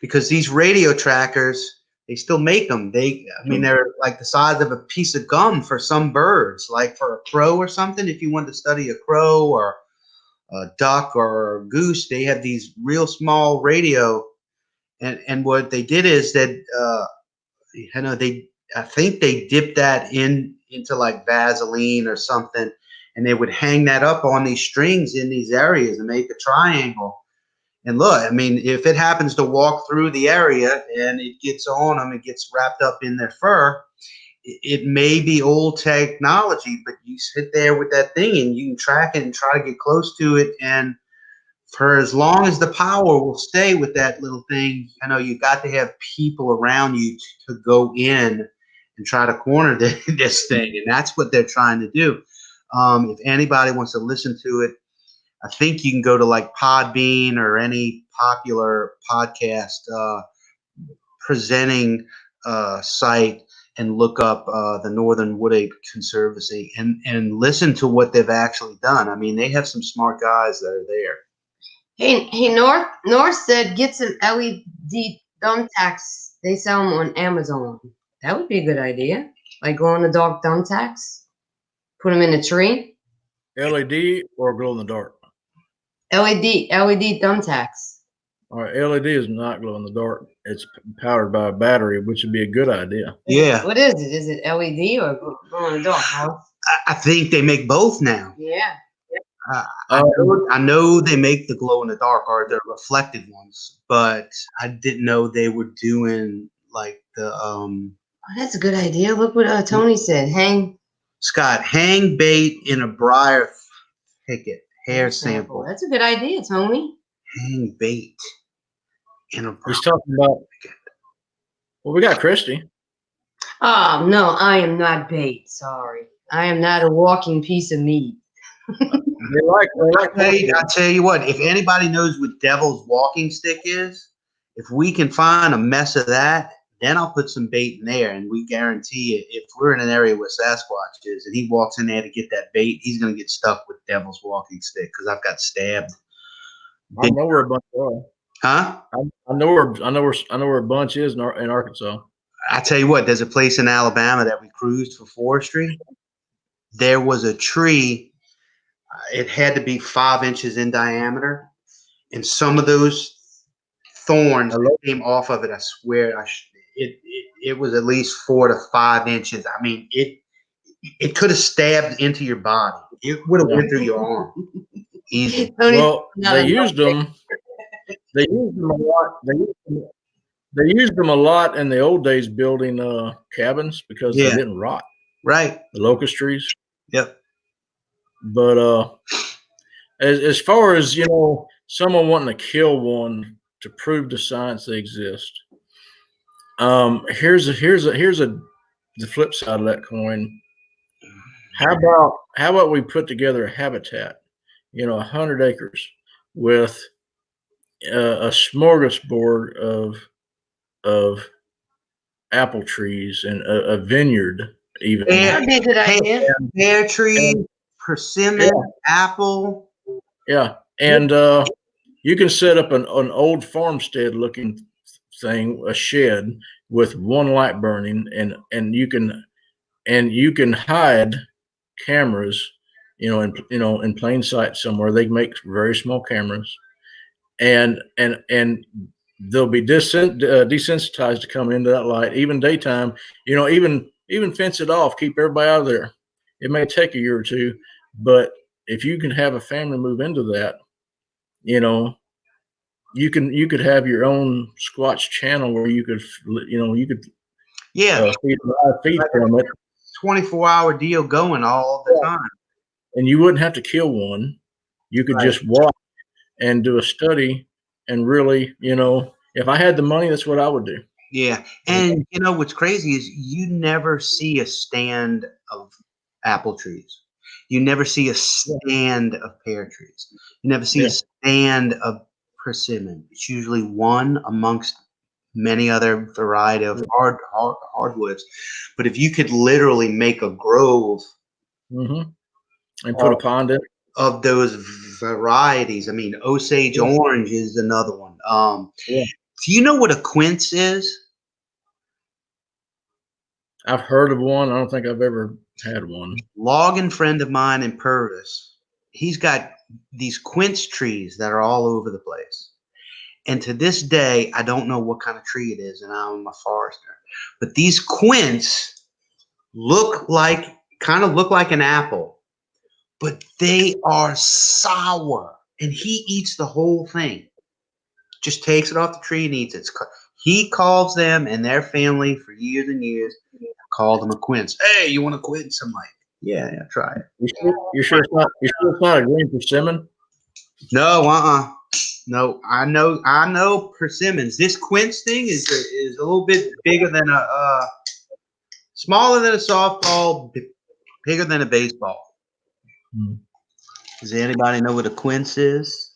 because these radio trackers, they still make them. They're like the size of a piece of gum for some birds, like for a crow or something. If you want to study a crow or a duck or a goose, they have these real small radio. And what they did is that, I think they dipped that into like Vaseline or something, and they would hang that up on these strings in these areas and make a triangle. And look, if it happens to walk through the area and it gets on them, it gets wrapped up in their fur, it may be old technology, but you sit there with that thing and you can track it and try to get close to it. And for as long as the power will stay with that little thing, you got to have people around you to go in and try to corner this thing. And that's what they're trying to do. If anybody wants to listen to it, I think you can go to like Podbean or any popular podcast presenting site and look up the Northern Wood Ape Conservancy and listen to what they've actually done. I mean, they have some smart guys that are there. Hey, North said get some LED thumbtacks. They sell them on Amazon. That would be a good idea. Like glow-in-the-dark thumbtacks. Put them in a tree. LED or glow in the dark? LED thumbtacks. All right, LED is not glow in the dark. It's powered by a battery, which would be a good idea. Yeah. What is it? Is it LED or glow-in-the-dark? I think they make both now. Yeah. I know they make the glow in the dark or the reflective ones, but I didn't know they were doing like the Oh, that's a good idea. Look what Tony said. Hang bait in a briar thicket, hair sample. That's a good idea, Tony. Hang bait in a briar. He's talking about. Well, we got Christy. Oh no, I am not bait. Sorry, I am not a walking piece of meat. They like. I'll tell you what. If anybody knows what Devil's Walking Stick is, if we can find a mess of that, then I'll put some bait in there, and we guarantee it. If we're in an area where Sasquatch is, and he walks in there to get that bait, he's gonna get stuck with Devil's Walking Stick because I've got stabbed. I know where a bunch are. Huh? I know where a bunch is in Arkansas. I tell you what. There's a place in Alabama that we cruised for forestry. There was a tree. It had to be 5 inches in diameter, and some of those thorns came off of it. I swear, it was at least 4 to 5 inches. I mean, it could have stabbed into your body. It would have went through your arm. Easy. Well, they used them. They used them a lot. They used them a lot in the old days building cabins because they didn't rot. Right. The locust trees. Yep. But as far as someone wanting to kill one to prove to science they exist, here's the flip side of that coin. How about we put together a habitat, 100 acres with a smorgasbord of apple trees and a vineyard even. That'd be a good idea. Pear trees. Persimmon, apple. Yeah, and you can set up an old farmstead looking thing, a shed with one light burning, and you can hide cameras, in plain sight somewhere. They make very small cameras, and they'll be desensitized to come into that light, even daytime. Even fence it off, keep everybody out of there. It may take a year or two, but if you can have a family move into that, you could have your own Squatch channel where you could feed from it. 24-hour deal going all the time, and you wouldn't have to kill one. You could just watch and do a study, and really, if I had the money, that's what I would do. Yeah, and what's crazy is you never see a stand of apple trees. You never see a stand of pear trees. You never see a stand of persimmon. It's usually one amongst many other variety of hardwoods. But if you could literally make a grove and put a pond in of those varieties, I mean, Osage orange is another one. Do you know what a quince is? I've heard of one. I don't think I've ever had one. Logging friend of mine in Purvis, he's got these quince trees that are all over the place. And to this day, I don't know what kind of tree it is, and I'm a forester. But these quince look like an apple, but they are sour. And he eats the whole thing. Just takes it off the tree and eats it. He calls them and their family for years and years. Called them a quince. Hey, you want a quince? I'm like, yeah, try it. You sure it's not a green persimmon? No, no. I know persimmons. This quince thing is a little bit bigger than smaller than a softball, bigger than a baseball. Hmm. Does anybody know what a quince is?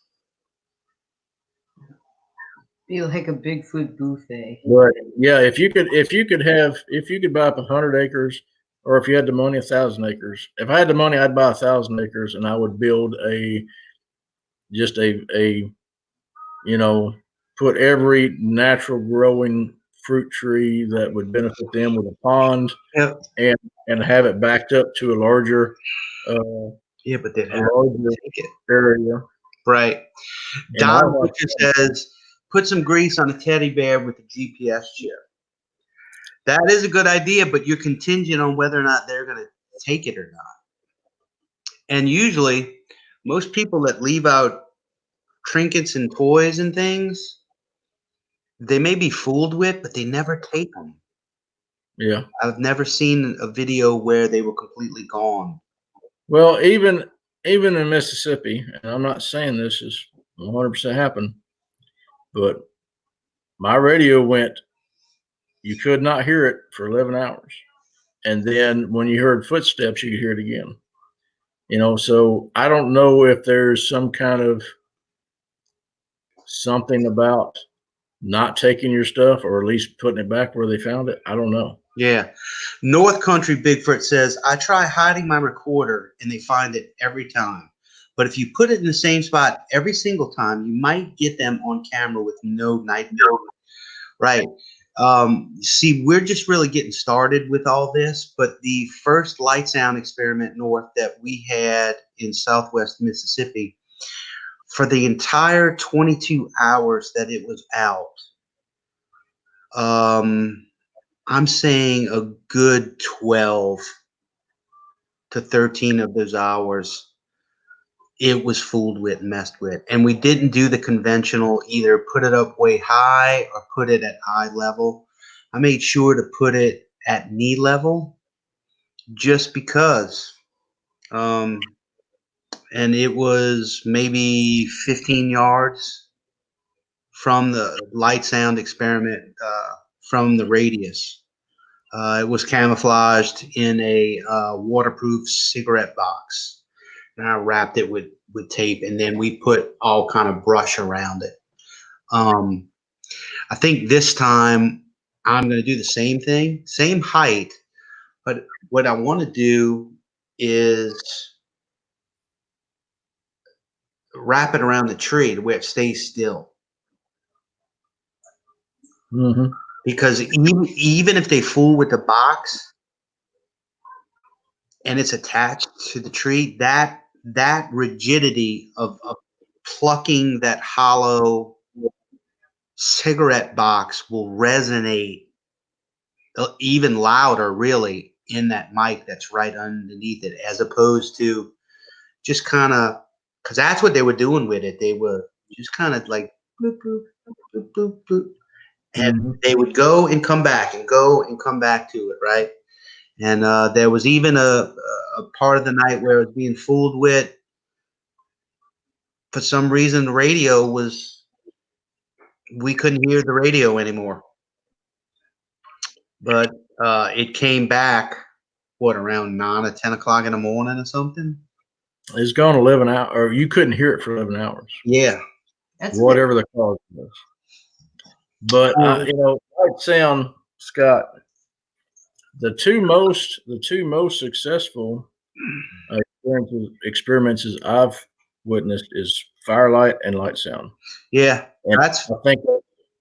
Be like a Bigfoot buffet. But yeah, if you could buy up 100 acres, or if you had the money, 1,000 acres. If I had the money, I'd buy 1,000 acres, and I would build just a put every natural growing fruit tree that would benefit them with a pond, Yep. and have it backed up to a larger uh, Yeah, but they'd a have larger to take it. area. Right. And I Don would Butcher says, put some grease on a teddy bear with a GPS chip. That is a good idea, but you're contingent on whether or not they're going to take it or not. And usually, most people that leave out trinkets and toys and things, they may be fooled with, but they never take them. yeah. I've never seen a video where they were completely gone. Well, even in Mississippi, and I'm not saying this is 100% happened, but my radio went. You could not hear it for 11 hours, and then when you heard footsteps, you could hear it again. So I don't know if there's some kind of something about not taking your stuff, or at least putting it back where they found it. I don't know. Yeah. North Country Bigfoot says, I try hiding my recorder and they find it every time. But if you put it in the same spot every single time, you might get them on camera with no night vision. Right. See, we're just really getting started with all this, but the first light sound experiment north that we had in Southwest Mississippi, for the entire 22 hours that it was out, I'm saying a good 12 to 13 of those hours it was fooled with and messed with. And we didn't do the conventional either put it up way high or put it at eye level. I made sure to put it at knee level just because. And it was maybe 15 yards from the light sound experiment from the radius. It was camouflaged in a waterproof cigarette box, and I wrapped it with tape, and then we put all kind of brush around it. I think this time I'm going to do the same thing, same height, but what I want to do is wrap it around the tree to where it stays still. Mm-hmm. Because even if they fool with the box and it's attached to the tree, that rigidity of plucking that hollow cigarette box will resonate even louder, really, in that mic that's right underneath it, as opposed to just kind of, because that's what they were doing with it. They were just kind of like bloop, bloop, bloop, bloop, bloop. And they would go and come back and go and come back to it, right? And there was even a part of the night where it was being fooled with. For some reason, the radio we couldn't hear the radio anymore. But it came back, around 9 or 10 o'clock in the morning or something? It's gone 11 hours, or you couldn't hear it for 11 hours. Yeah. That's Whatever the cause was. But light sound, Scott, the two most successful experiments I've witnessed is firelight and light sound. Yeah, and I think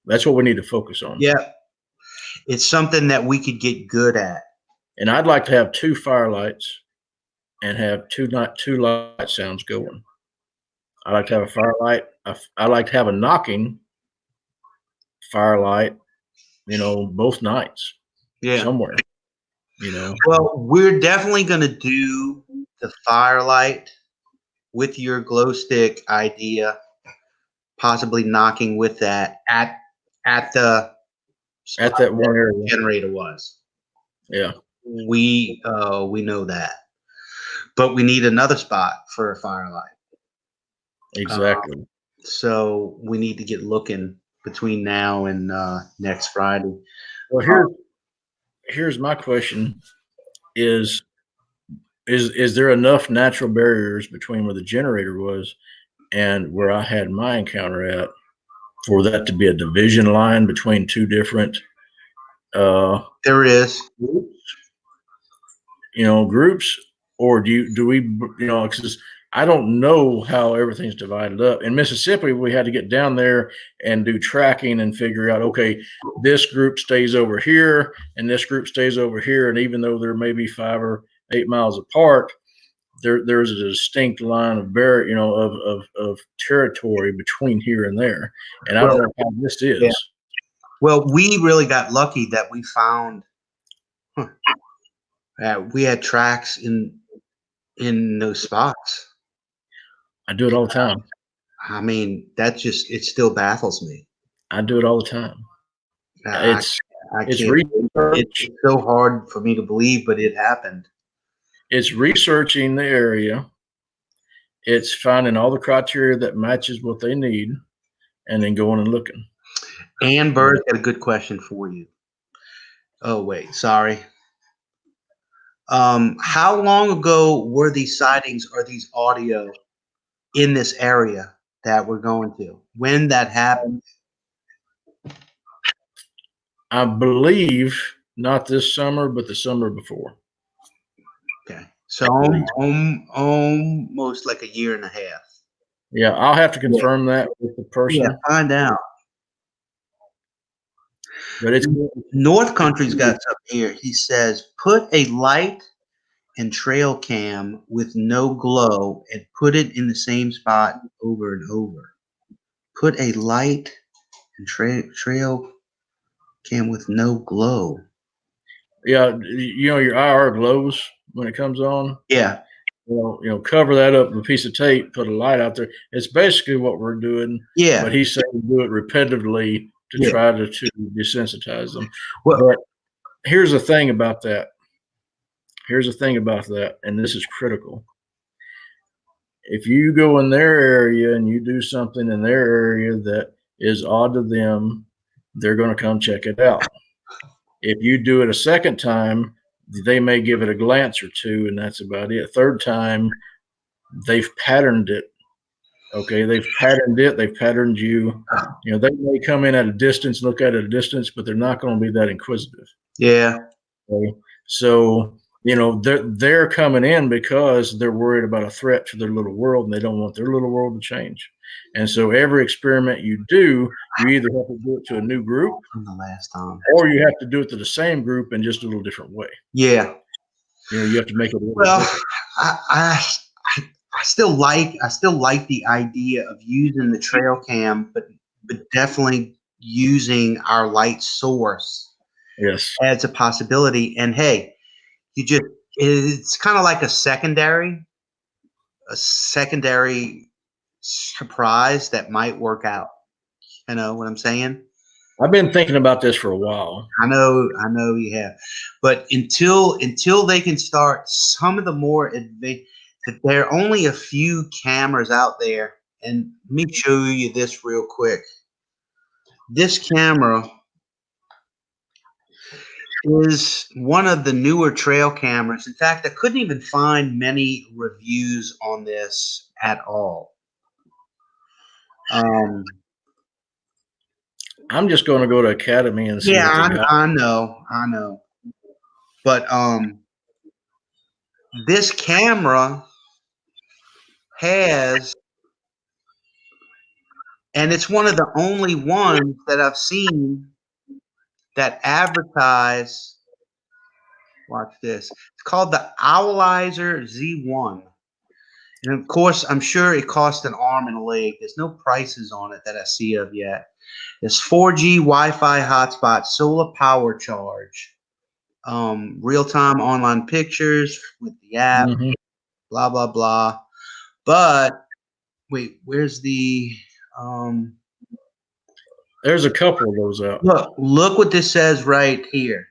that's what we need to focus on. Yeah, it's something that we could get good at. And I'd like to have 2 firelights and have two light sounds going. I like to have a firelight. I like to have a knocking firelight, both nights. Yeah. Somewhere. Well, we're definitely going to do the firelight with your glow stick idea, possibly knocking with that at that one area generator was. Yeah. We know that. But we need another spot for a firelight. Exactly. So we need to get looking between now and next Friday. Well, here's my question: is is there enough natural barriers between where the generator was and where I had my encounter at for that to be a division line between two different There is. groups, or do we, because I don't know how everything's divided up. In Mississippi, we had to get down there and do tracking and figure out, okay, this group stays over here and this group stays over here. And even though they're maybe 5 or 8 miles apart, there's a distinct line of of territory between here and there. And I don't know how this is. Yeah. Well, we really got lucky that we found we had tracks in those spots. I do it all the time. I mean, it still baffles me. I do it all the time. It's so hard for me to believe, but it happened. It's researching the area. It's finding all the criteria that matches what they need, and then going and looking. Ann Bird had a good question for you. Oh, wait, sorry. How long ago were these sightings or these audio in this area that we're going to? When that happened? I believe not this summer, but the summer before. Okay. So almost like a year and a half. Yeah, I'll have to confirm that with the person. Yeah, find out. But it's North Country's got something here. He says, put a light and trail cam with no glow and put it in the same spot over and over. Put a light and trail cam with no glow. Yeah, your IR glows when it comes on. Yeah. Well, cover that up with a piece of tape, put a light out there. It's basically what we're doing. Yeah. But he's saying do it repetitively to try to desensitize them. Well, but here's the thing about that. And this is critical. If you go in their area and you do something in their area that is odd to them, they're going to come check it out. If you do it a second time, they may give it a glance or two, and that's about it. Third time, they've patterned it. Okay, they've patterned it. They've patterned you. They may come in at a distance, look at it at a distance, but they're not going to be that inquisitive. Yeah. Okay? So, they're coming in because they're worried about a threat to their little world, and they don't want their little world to change. And so every experiment you do, you either have to do it to a new group from the last time, or you have to do it to the same group in just a little different way. Yeah. You have to make it a little different. I still like the idea of using the trail cam, but definitely using our light source. Yes. Adds a possibility. And hey, it's kind of like a secondary surprise that might work out. You know what I'm saying? I've been thinking about this for a while. I know you have, but until they can start some of the more advanced, there are only a few cameras out there, and let me show you this real quick. This camera is one of the newer trail cameras. In fact, I couldn't even find many reviews on this at all. I'm just going to go to Academy and see. Yeah, I know. But this camera has, and it's one of the only ones that I've seen that advertise. Watch this. It's called the Owlizer Z1. And of course, I'm sure it costs an arm and a leg. There's no prices on it that I see of yet. It's 4G Wi-Fi hotspot, solar power charge, real-time online pictures with the app, blah, blah, blah. But wait, where's the there's a couple of those out. Look what this says right here.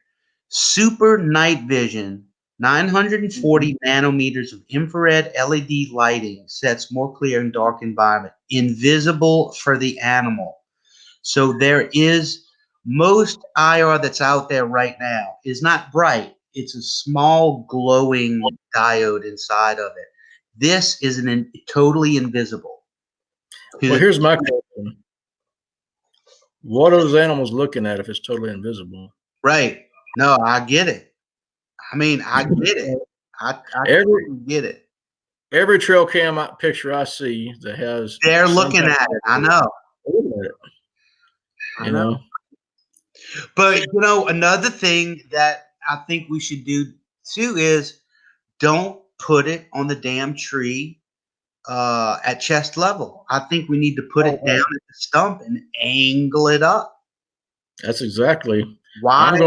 Super night vision, 940 nanometers of infrared LED lighting sets more clear in dark environment. Invisible for the animal. So there is, most IR that's out there right now is not bright. it's a small glowing diode inside of it. This is totally invisible. Well, here's my question. What are those animals looking at if it's totally invisible? Right. No, I get it. I mean, I get it. I totally get it. Every trail cam picture I see that has they're looking at it. I know. You know. But another thing that I think we should do too is don't put it on the damn tree at chest level. I think we need to put it down at the stump and angle it up. That's exactly. Why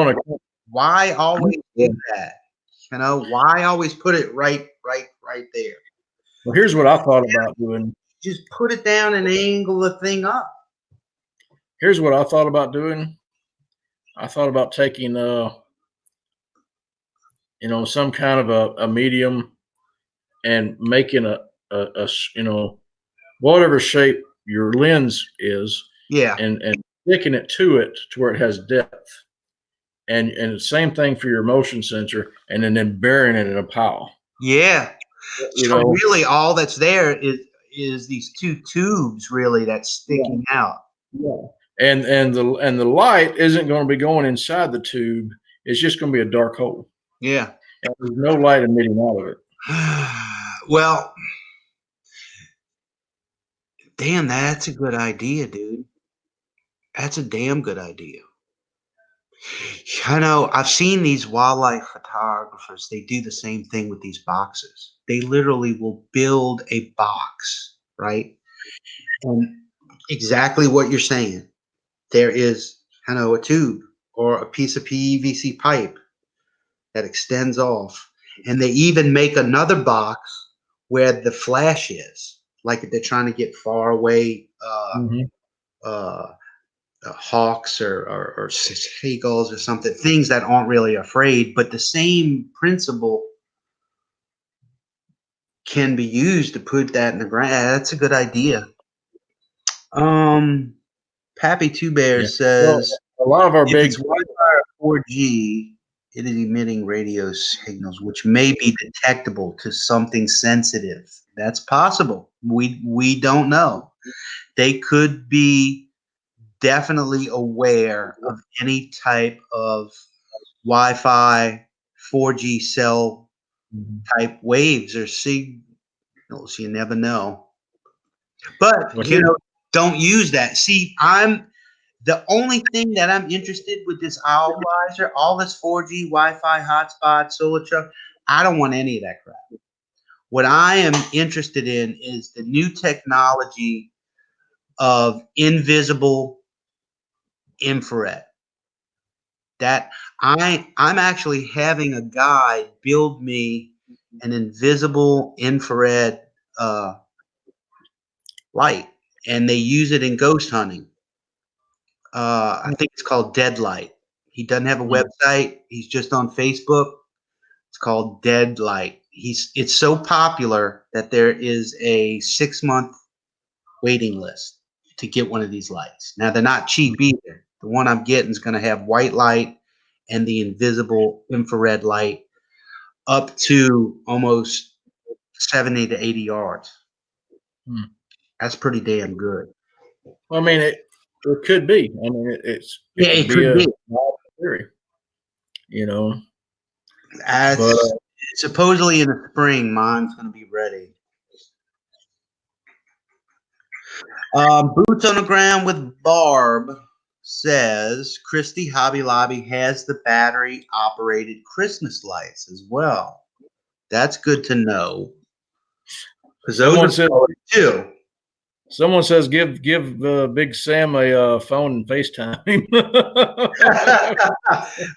always do that? Why always put it right there? Well, here's what I thought about doing. Just put it down and angle the thing up. Here's what I thought about doing. I thought about taking, some kind of a medium and making a whatever shape your lens is. Yeah. And sticking it to where it has depth. And the same thing for your motion sensor, and then burying it in a pile. Yeah. So really all that's there is these two tubes really that's sticking out. Yeah. And the light isn't going to be going inside the tube. It's just going to be a dark hole. Yeah. And there's no light emitting out of it. Well, damn, that's a good idea, dude. That's a damn good idea. I've seen these wildlife photographers. They do the same thing with these boxes. They literally will build a box, right? And exactly what you're saying. There is, a tube or a piece of PVC pipe that extends off. And they even make another box where the flash is, like they're trying to get far away hawks or seagulls or something, things that aren't really afraid, but the same principle can be used to put that in the ground. That's a good idea. Pappy Two Bears says, a lot of our big Wi-Fi or 4G, it is emitting radio signals which may be detectable to something sensitive. That's possible. We don't know. They could be definitely aware of any type of Wi-Fi, 4G cell type waves or signals. You never know. But don't use that. See, the only thing that I'm interested with this Owlweiser, all this 4G, Wi-Fi, hotspot, solar truck, I don't want any of that crap. What I am interested in is the new technology of invisible infrared. That I'm actually having a guy build me an invisible infrared light, and they use it in ghost hunting. I think it's called Deadlight. He doesn't have a website. He's just on Facebook. It's called Deadlight. It's so popular that there is a 6-month waiting list to get one of these lights. Now they're not cheap either. The one I'm getting is going to have white light and the invisible infrared light up to almost 70 to 80 yards. That's pretty damn good. Well, I mean, it could be. I mean, it could be. Theory, But supposedly in the spring, mine's going to be ready. Boots on the Ground with Barb says Christie Hobby Lobby has the battery operated Christmas lights as well. That's good to know. Someone said too. Someone says give Big Sam a phone and FaceTime.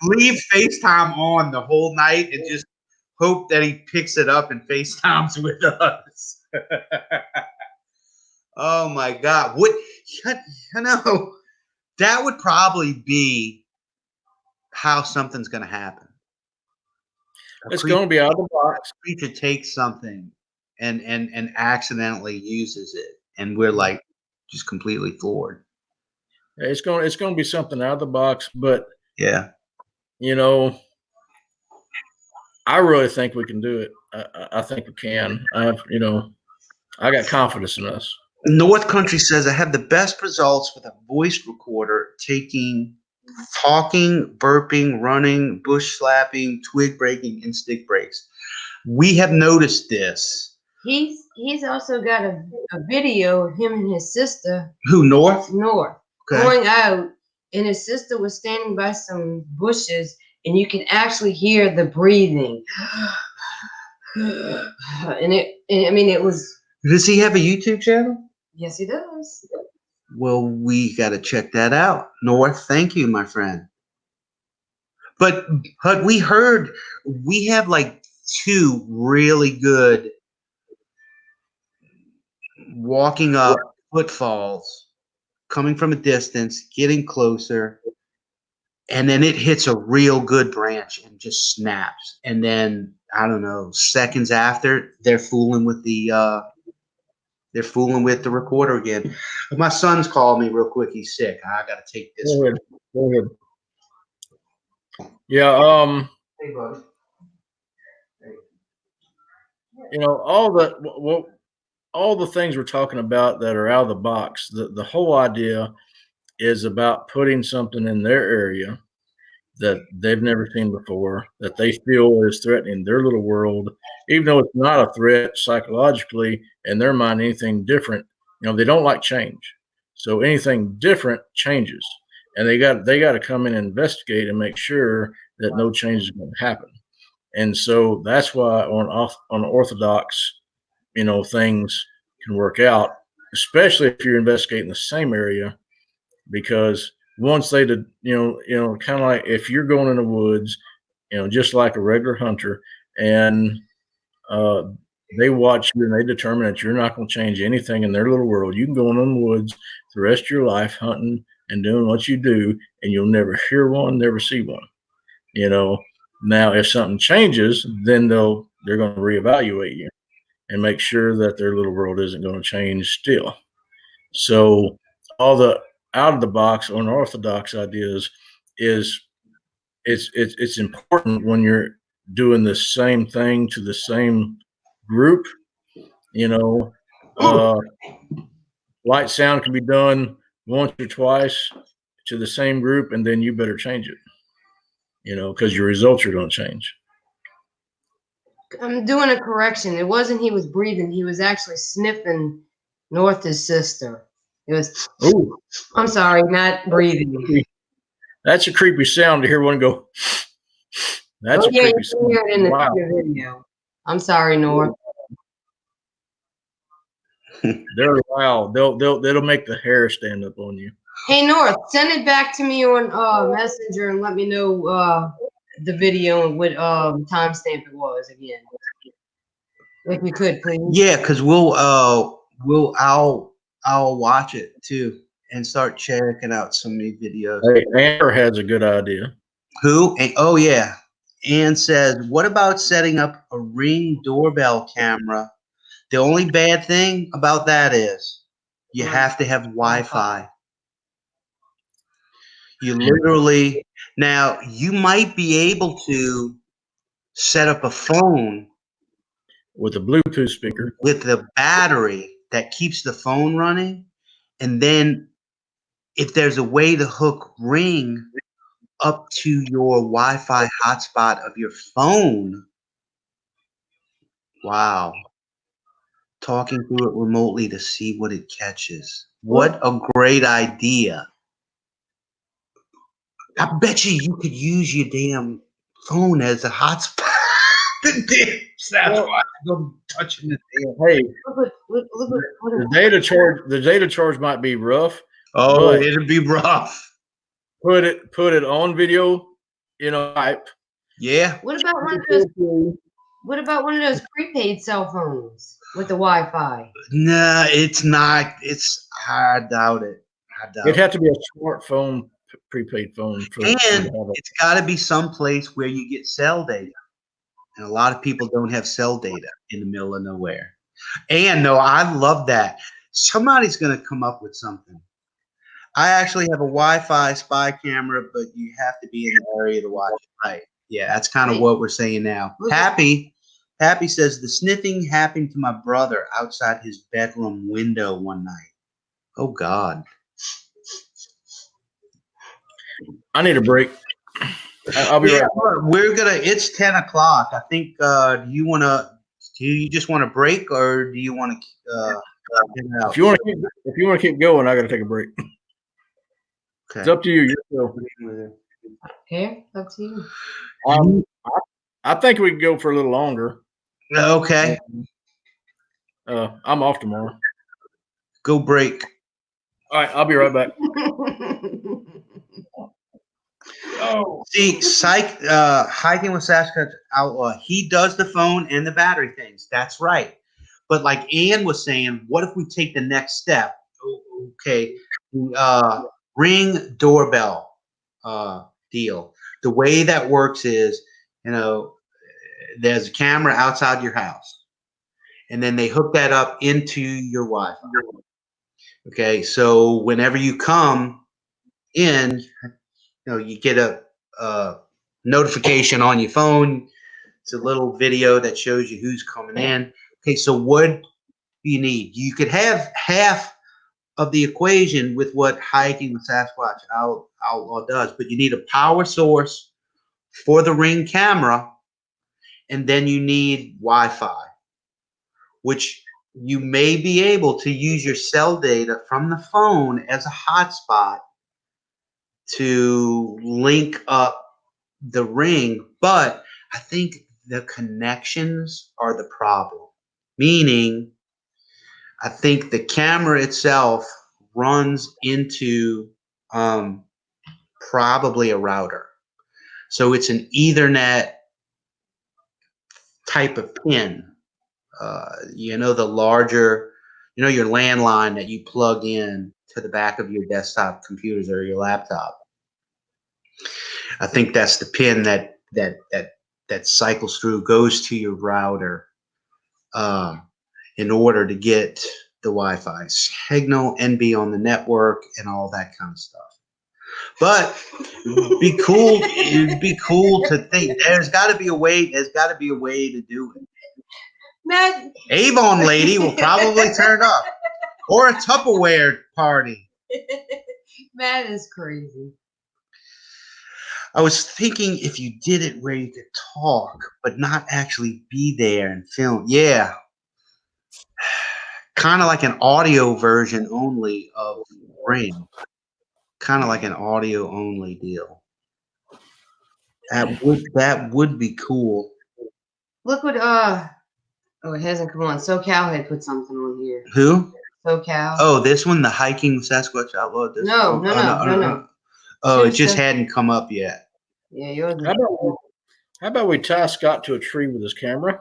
Leave FaceTime on the whole night and just hope that he picks it up and FaceTimes with us. Oh my God! That would probably be how something's going to happen. It's going to be out of the box. A creature takes something and accidentally uses it, and we're like just completely floored. It's going to be something out of the box, but yeah, I really think we can do it. I think we can. I got confidence in us. North Country says I have the best results with a voice recorder talking, burping, running, bush slapping, twig breaking, and stick breaks. We have noticed this. He's also got a video of him and his sister. Who, North? North. Okay. Going out, and his sister was standing by some bushes, and you can actually hear the breathing. And it was. Does he have a YouTube channel? Yes, he does. Well, we got to check that out. North, thank you, my friend. But we have like 2 really good walking up footfalls, coming from a distance, getting closer, and then it hits a real good branch and just snaps. And then, I don't know, seconds after, they're fooling with the recorder again. My son's called me real quick. He's sick. I got to take this. Go ahead. Yeah. Hey, buddy. All the things we're talking about that are out of the box. The whole idea is about putting something in their area that they've never seen before, that they feel is threatening their little world, even though it's not a threat psychologically in their mind. Anything different, they don't like change. So anything different changes, and they got to come in and investigate and make sure that no change is going to happen. And so that's why on orthodox, things can work out, especially if you're investigating the same area, because once they did, kind of like if you're going in the woods, just like a regular hunter, and they watch you and they determine that you're not going to change anything in their little world. You can go in the woods the rest of your life hunting and doing what you do, and you'll never hear one, never see one. Now if something changes, then they're going to reevaluate you and make sure that their little world isn't going to change still. So all the out of the box or unorthodox ideas is it's important when you're doing the same thing to the same group. Light sound can be done once or twice to the same group, and then you better change it, because your results are going to change. I'm doing a correction. It wasn't he was breathing. He was actually sniffing North's sister. It was. Ooh. I'm sorry, not breathing. That's a creepy sound to hear one go. That's a creepy sound. Hear it in the video. I'm sorry, North. They're loud. They'll make the hair stand up on you. Hey, North, send it back to me on Messenger and let me know the video and what timestamp it was again. If you could, please. Yeah, because I'll watch it too and start checking out some new videos. Hey, Amber has a good idea. Who? Oh yeah. Ann says, what about setting up a Ring doorbell camera? The only bad thing about that is you have to have Wi-Fi. You literally, now you might be able to set up a phone with a Bluetooth speaker with the battery that keeps the phone running. And then if there's a way to hook Ring up to your Wi-Fi hotspot of your phone, wow. Talking through it remotely to see what it catches. What a great idea. I bet you could use your damn phone as a hotspot. The damn Sasquatch go touching the damn. Hey, look, the data charge might be rough. Oh, it'd be rough. Put it on video, hype. Yeah. What about one of those prepaid cell phones with the Wi-Fi? Nah, it's not. I doubt it. It'd have to be a smartphone, prepaid phone. And it's got to be someplace where you get cell data. And a lot of people don't have cell data in the middle of nowhere. And no, I love that. Somebody's going to come up with something. I actually have a Wi-Fi spy camera, but you have to be in the area to watch it right. Yeah, that's kind of what we're saying now. Happy says the sniffing happened to my brother outside his bedroom window one night. Oh God. I need a break. I'll be right back. It's 10 o'clock. I think, do you just want to break, or do you want to, get out? If you want to keep going, I got to take a break. Okay. It's up to you. Okay, up to you. I think we can go for a little longer. Okay. I'm off tomorrow. Go break. All right, I'll be right back. Oh, see, Hiking with Sasquatch Outlaw, he does the phone and the battery things. That's right. But like Ann was saying, what if we take the next step? Okay, Ring doorbell deal. The way that works is, there's a camera outside your house, and then they hook that up into your Wi-Fi. Okay, so whenever you come in, you get a notification on your phone. It's a little video that shows you who's coming in. Okay, so what do you need? You could have half of the equation with what Hiking with Sasquatch Outlaw does, but you need a power source for the Ring camera, and then you need Wi-Fi, which you may be able to use your cell data from the phone as a hotspot to link up the Ring, but I think the connections are the problem. Meaning, I think the camera itself runs into probably a router. So it's an Ethernet type of pin. The larger, your landline that you plug in to the back of your desktop computers or your laptop. I think that's the pin that cycles through, goes to your router in order to get the Wi-Fi signal and be on the network and all that kind of stuff. But it'd be cool to think there's got to be a way to do it. Matt, Avon lady will probably turn up, or a Tupperware party. Matt is crazy. I was thinking if you did it where you could talk, but not actually be there and film. Yeah. Kind of like an audio version only of Ring. Kind of like an audio only deal. That would be cool. Look what it hasn't come on. SoCal had put something on here. Who? SoCal. Oh, this one, the Hiking Sasquatch Outlaw. No. Oh, it just hadn't come up yet. Yeah, yours. How about we tie Scott to a tree with his camera?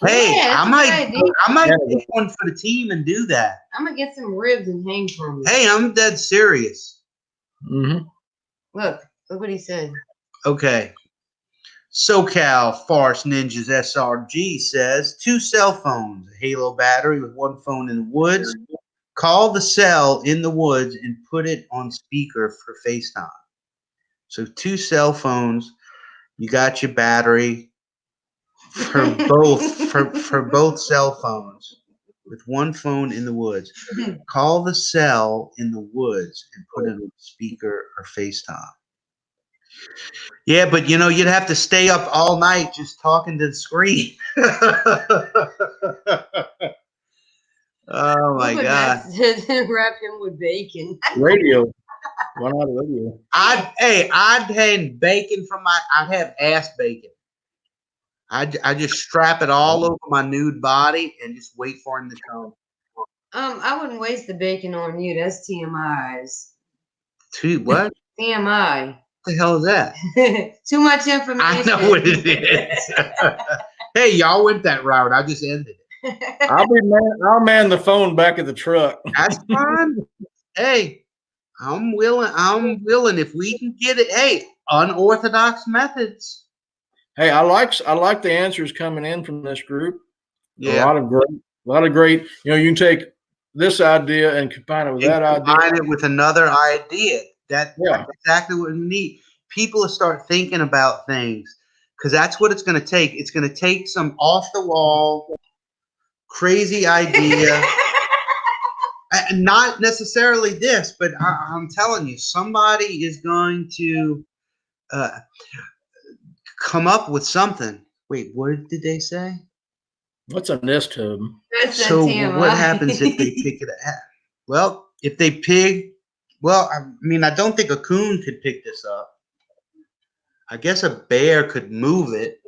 Hey, Yeah, I might take one for the team and do that. I'm gonna get some ribs and hang from you. Hey, I'm dead serious. Mm-hmm. Look what he said. Okay. SoCal Farce Ninjas SRG says 2 cell phones, a Halo battery with 1 phone in the woods. Call the cell in the woods and put it on speaker for FaceTime. So 2 cell phones. You got your battery for both cell phones with 1 phone in the woods. Call the cell in the woods and put it on speaker or FaceTime. Yeah, but you'd have to stay up all night just talking to the screen. Oh my God! Wrap him with bacon. Radio. Why not radio? I'd have bacon I'd have ass bacon. I just strap it all over my nude body and just wait for him to come. I wouldn't waste the bacon on you. That's TMI's. What? TMI. What the hell is that? Too much information. I know what it is. Hey, y'all went that route. I just ended it. I'll man the phone back of the truck. That's fine. Hey, I'm willing if we can get it. Hey, unorthodox methods. Hey, I like the answers coming in from this group. Yeah. A lot of great. You can take this idea and combine it with that idea. Combine it with another idea. That's exactly what we need. People start thinking about things. because that's what it's going to take. It's going to take some off the wall, crazy idea. Not necessarily this, but I'm telling you, somebody is going to come up with something. Wait, what did they say? What's a nest tub? That's a So TMI. what happens if they pick it up? Well, if they well, I mean, I don't think a coon could pick this up. I guess a bear could move it.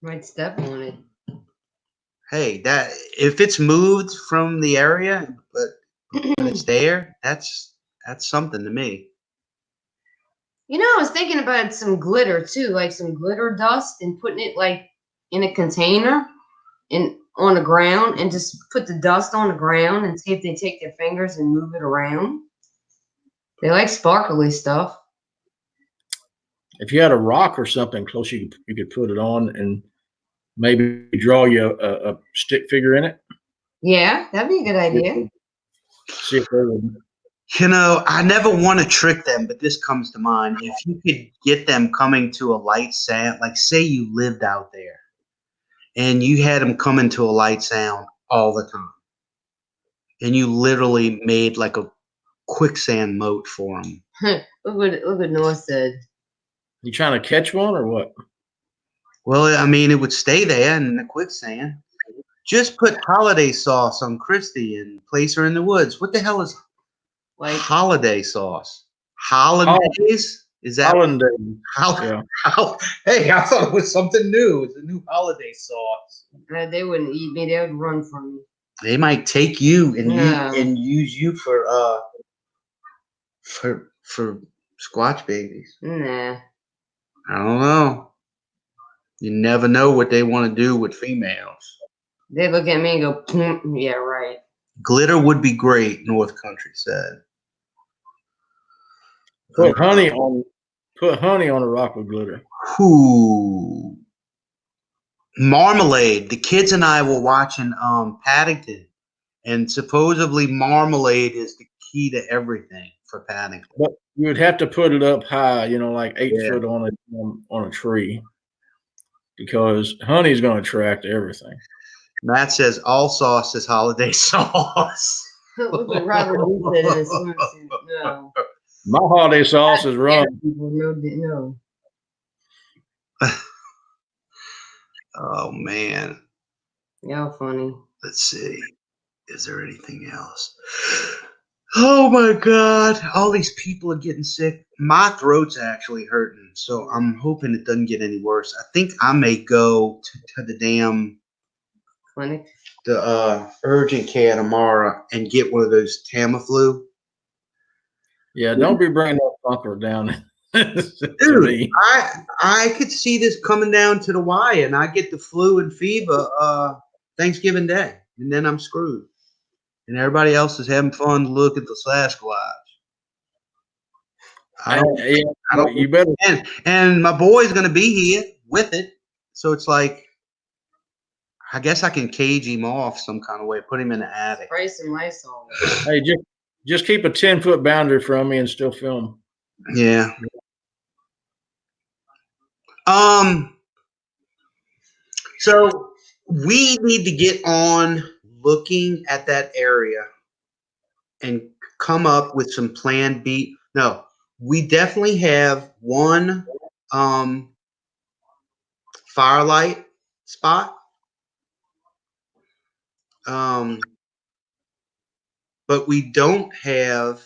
Might step on it. Hey, that if it's moved from the area, but when it's there, that's something to me. You know, I was thinking about some glitter too, like some glitter dust, and putting it like in a container and on the ground, and just put the dust on the ground and see if they take their fingers and move it around. They like sparkly stuff. If you had a rock or something close, you could put it on and maybe draw you a stick figure in it. Yeah, that'd be a good idea. See if they would. You know, I never want to trick them, but this comes to mind. If you could get them coming to a light sound, like say you lived out there and you had them coming to a light sound all the time, and you literally made like a quicksand moat for them. Look what Noah said. You trying to catch one or what? Well, I mean, it would stay there in the quicksand. Just put holiday sauce on Christy and place her in the woods. What the hell is Like holiday sauce? Holidays? Is that Hollandaise. how? Yeah. Hey, I thought it was something new. It's a new holiday sauce. they wouldn't eat me; they would run from me. They might take you and Yeah. use you for Squatch babies. Nah. I don't know. You never know what they want to do with females. They look at me and go, "Yeah, right." Glitter would be great, North Country said. Put honey on a rock with glitter. Who? Marmalade. The kids and I were watching Paddington, and supposedly marmalade is the key to everything for Paddington. But you would have to put it up high, like 8 Yeah. foot on a tree, because honey's going to attract everything. Matt says all sauce is holiday sauce. Look what Robert Lee said in his swimsuit. No. My holiday sauce is rum. No. Oh man. Y'all funny. Let's see. Is there anything else? Oh my God. All these people are getting sick. My throat's actually hurting. So I'm hoping it doesn't get any worse. I think I may go to the damn Clinic. the urgent care tomorrow and get one of those Tamiflu. Yeah, don't be bringing that bunker down to Dude, me. I could see this coming down to the wire, and I get the flu and fever Thanksgiving Day, and then I'm screwed. And everybody else is having fun to look at the Sasquatch. I don't. You better. And my boy's gonna be here with it, so it's like, I guess I can cage him off some kind of way, put him in the attic. Spray some Lysol. Hey, just keep a 10-foot boundary from me and still film. Yeah. So we need to get on looking at that area and come up with some plan B. No, we definitely have one firelight spot. But we don't have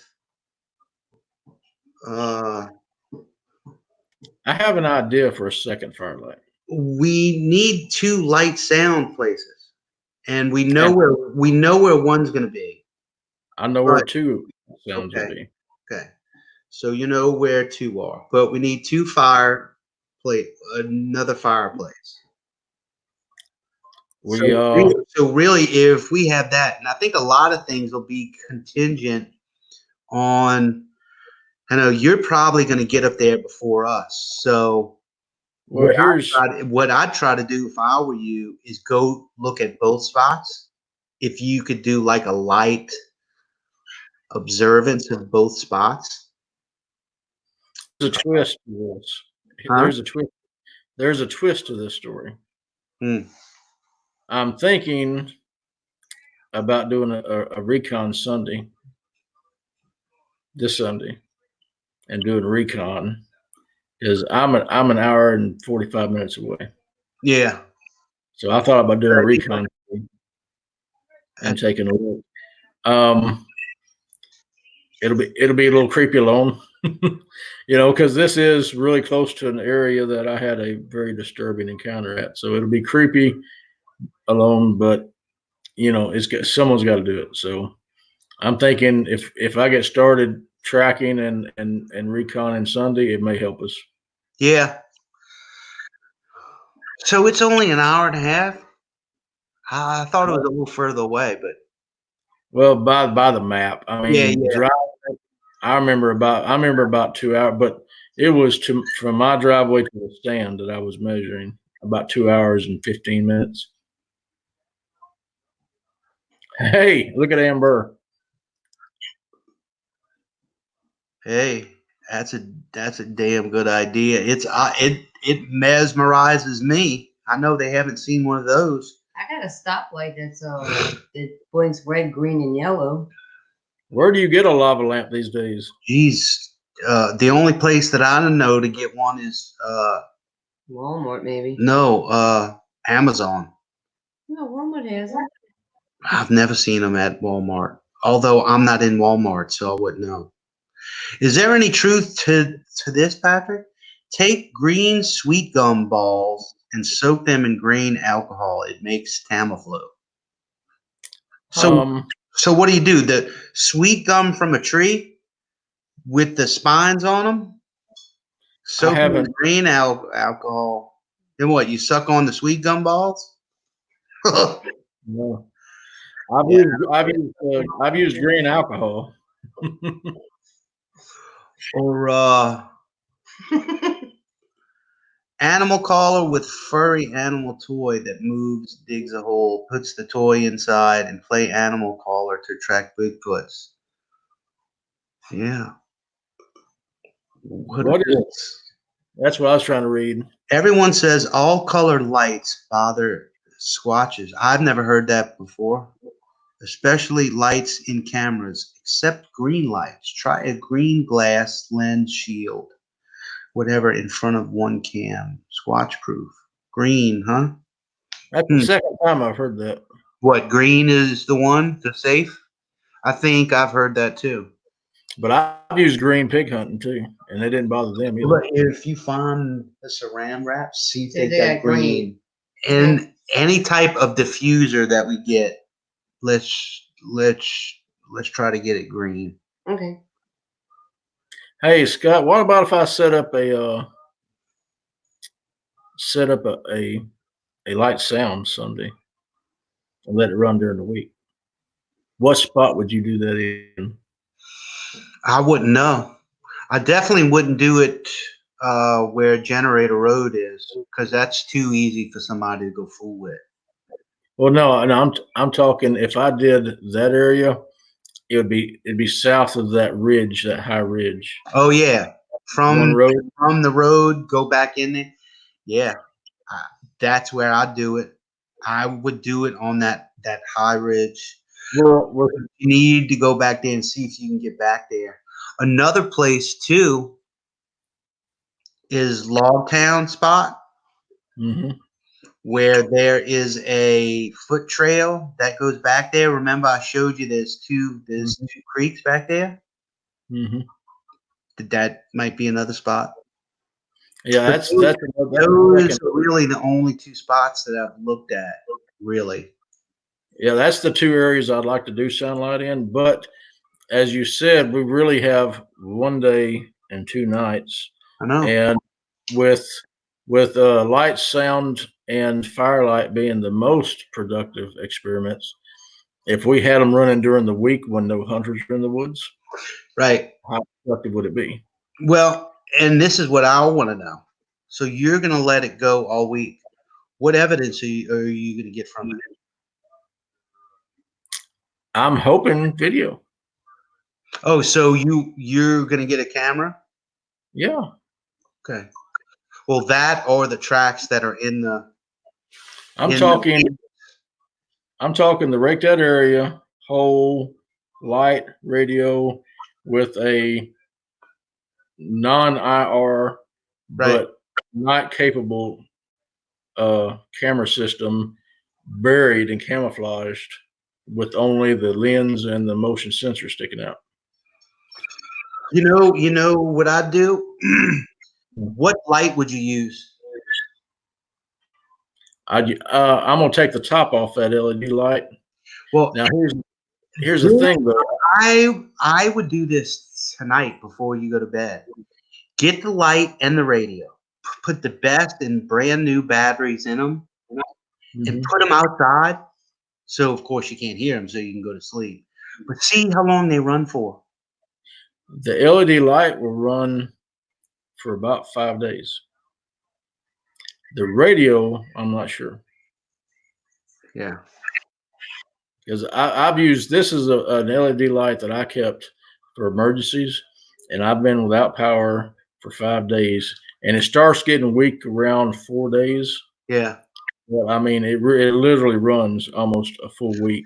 I have an idea for a second firelight. we need 2 light sound places, and we know where one's going to be. I know where 2 sounds will be. Okay, so you know where 2 are, but we need 2 another fireplace. So really, if we have that, and I think a lot of things will be contingent on. I know you're probably going to get up there before us, so. Well, What I'd try to do if I were you is go look at both spots. If you could do like a light observance of both spots. There's a twist to this. Huh? there's a twist to this story. Hmm. I'm thinking about doing a recon Sunday, this Sunday, and doing a recon because I'm an hour and 45 minutes away. Yeah. So I thought about doing a recon and taking a look. It'll be a little creepy alone, because this is really close to an area that I had a very disturbing encounter at. So it'll be creepy alone, but someone's got to do it. So I'm thinking if I get started tracking and reconning Sunday, it may help us. Yeah. So it's only an hour and a half. I thought it was a little further away, but Well, by the map, I mean, yeah. I remember about 2 hours, but it was from my driveway to the stand that I was measuring about 2 hours and 15 minutes. Hey, look at Amber. Hey, that's a damn good idea. It mesmerizes me. I know they haven't seen one of those. I got a stoplight that's it blinks red, green, and yellow. Where do you get a lava lamp these days? Geez, the only place that I know to get one is Walmart, maybe. no, Amazon. No, Walmart has them. I've never seen them at Walmart. Although I'm not in Walmart, so I wouldn't know. Is there any truth to this, Patrick? Take green sweet gum balls and soak them in grain alcohol. It makes Tamiflu. So what do? The sweet gum from a tree with the spines on them? Soak them in grain alcohol. Then what? You suck on the sweet gum balls? No. I've used green alcohol. Or animal collar with furry animal toy that moves, digs a hole, puts the toy inside, and play animal collar to track Bigfoots. Yeah. What is this? That's what I was trying to read. Everyone says all colored lights bother squatches. I've never heard that before. Especially lights in cameras, except green lights. Try a green glass lens shield. Whatever in front of one cam. Squatch proof. Green, huh? That's the second time I've heard that. What, green is the one, the safe? I think I've heard that too. But I've used green pig hunting too, and they didn't bother them either. But if you find the saran wrap, see if they got green. And any type of diffuser that we get, let's try to get it green. Okay. Hey Scott, what about if I set up a light sound Sunday and let it run during the week? What spot would you do that in? I wouldn't know. I definitely wouldn't do it where Generator Road is, because that's too easy for somebody to go fool with. Well, no, I'm talking if I did that area, it'd be south of that ridge, that high ridge. Oh yeah, from the road, go back in there. Yeah, that's where I'd do it. I would do it on that high ridge. You need to go back there and see if you can get back there. Another place too is Logtown spot, where there is a foot trail that goes back there. Remember, I showed you there's two creeks back there. That might be another spot. Yeah, those are really the only two spots that I've looked at. Really. Yeah, that's the two areas I'd like to do sunlight in. But as you said, we really have 1 day and 2 nights. I know. And with light, sound, and firelight being the most productive experiments, if we had them running during the week when no hunters are in the woods, right? How productive would it be? Well, and this is what I want to know. So you're going to let it go all week. What evidence are you going to get from it? I'm hoping video. Oh, so you're going to get a camera? Yeah. Okay. Well, that or the tracks that are in the. I'm talking the rake that area, whole light radio with a non-IR but not capable camera system buried and camouflaged with only the lens and the motion sensor sticking out. You know what I'd do? What light would you use? I'm gonna take the top off that LED light. Well, now here's the thing though. I would do this tonight before you go to bed. Get the light and the radio. Put the best and brand new batteries in them, and put them outside. So of course you can't hear them, so you can go to sleep. But see how long they run for. The LED light will run for about 5 days. The radio, I'm not sure. Yeah. Because I've used, this is an LED light that I kept for emergencies, and I've been without power for 5 days, and it starts getting weak around 4 days. Yeah. Well, I mean, it literally runs almost a full week.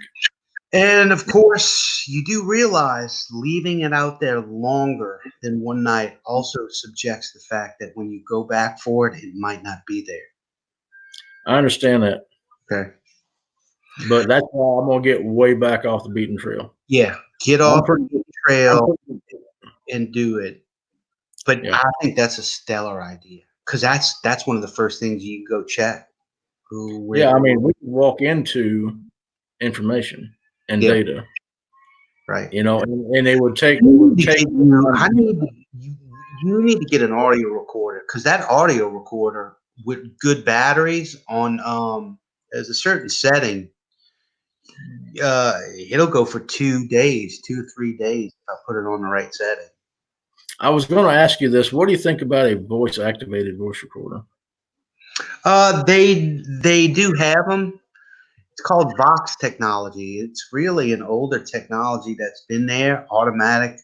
And of course, you do realize leaving it out there longer than one night also subjects the fact that when you go back for it, it might not be there. I understand that. Okay. But that's why I'm going to get way back off the beaten trail. Yeah. Get off the trail and do it. But yeah. I think that's a stellar idea because that's one of the first things you can go check. Yeah, I mean, we can walk into information and data, right? You know, and it would take. You need to get an audio recorder because that audio recorder with good batteries on there's a certain setting. It'll go for 2 days, 2 or 3 days if I put it on the right setting. I was going to ask you this. What do you think about a voice-activated voice recorder? They do have them. It's called Vox technology. It's really an older technology that's been there, automatic.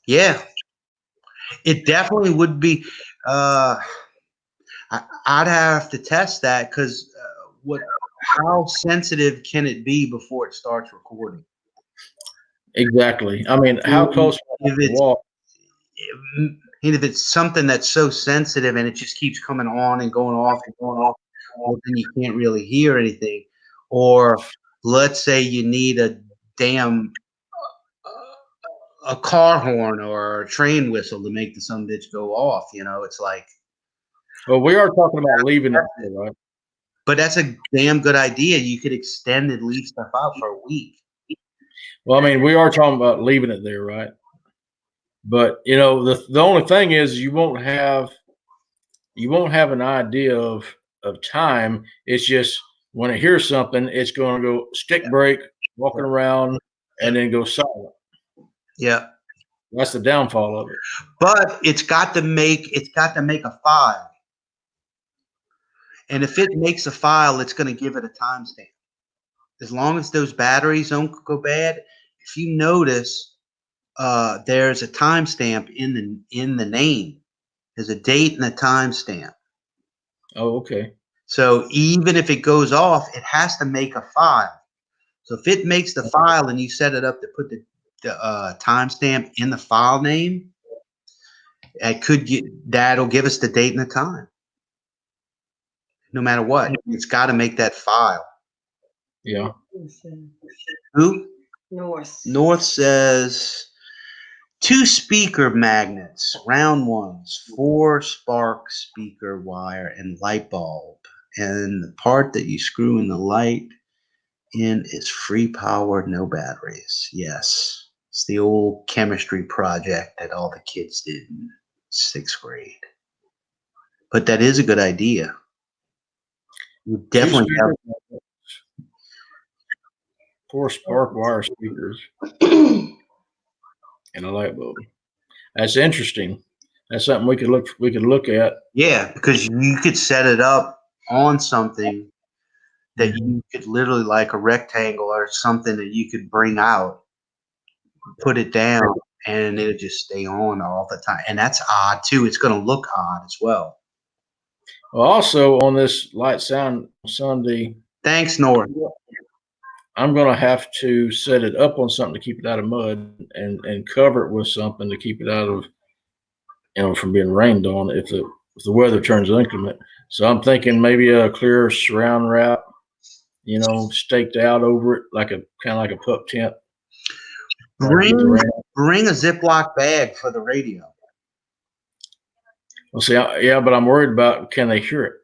Yeah, it definitely would be. I'd have to test that because how sensitive can it be before it starts recording? Exactly. I mean, how close if it's something that's so sensitive and it just keeps coming on and going off and going off, well, then you can't really hear anything. Or let's say you need a car horn or a train whistle to make the son of a bitch go off. You know, it's like. Well, we are talking about leaving it there, right? But that's a damn good idea. You could extend and leave stuff out for a week. Well, I mean, we are talking about leaving it there, right? But you know, the only thing is you won't have an idea of time. It's just when it hears something, it's going to go stick break, walking around, and then go silent. Yeah, that's the downfall of it. But it's got to make a file, and if it makes a file, it's going to give it a timestamp. As long as those batteries don't go bad, if you notice. There's a timestamp in the name. There's a date and a timestamp. Oh, okay. So even if it goes off, it has to make a file. So if it makes the file and you set it up to put the timestamp in the file name, that'll give us the date and the time. No matter what, it's got to make that file. Yeah. Who? North says 2 speaker magnets, round ones, 4 spark speaker wire, and light bulb. And the part that you screw in the light in is free power, no batteries. Yes, it's the old chemistry project that all the kids did in 6th grade. But that is a good idea. You definitely have 4 spark wire speakers. And a light bulb. That's interesting. That's something we could look at. Yeah, because you could set it up on something that you could literally, like a rectangle or something that you could bring out, put it down, and it'll just stay on all the time. And that's odd too. It's going to look odd as well. Well, also on this Light Sound Sunday, Thanks, North. I'm going to have to set it up on something to keep it out of mud and cover it with something to keep it out of, from being rained on if the weather turns inclement. So I'm thinking maybe a clear Saran wrap, staked out over it like kind of like a pup tent. Bring a Ziploc bag for the radio. Well, see, yeah, but I'm worried about, can they hear it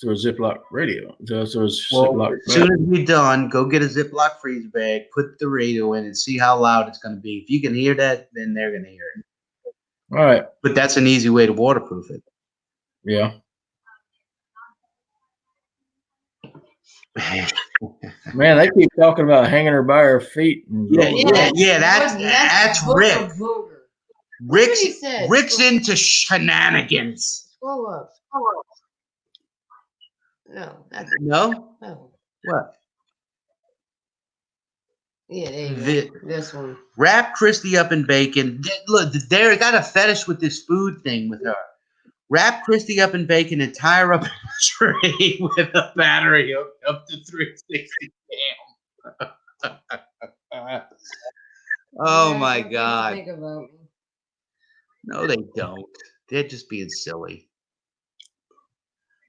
through a Ziploc radio? As soon as you're done, go get a Ziploc freezer bag, put the radio in, and see how loud it's going to be. If you can hear that, then they're going to hear it. All right. But that's an easy way to waterproof it. Yeah. Man, they keep talking about hanging her by her feet. Yeah, that's Rick. Rick's into shenanigans. Scroll up. No. No? What? Yeah, there you go. This one. Wrap Christy up in bacon. Look, they got a fetish with this food thing with her. Wrap Christy up in bacon and tie her up in a tree with a battery up to 360 amp. Oh my God. Think about me. No, they don't. They're just being silly.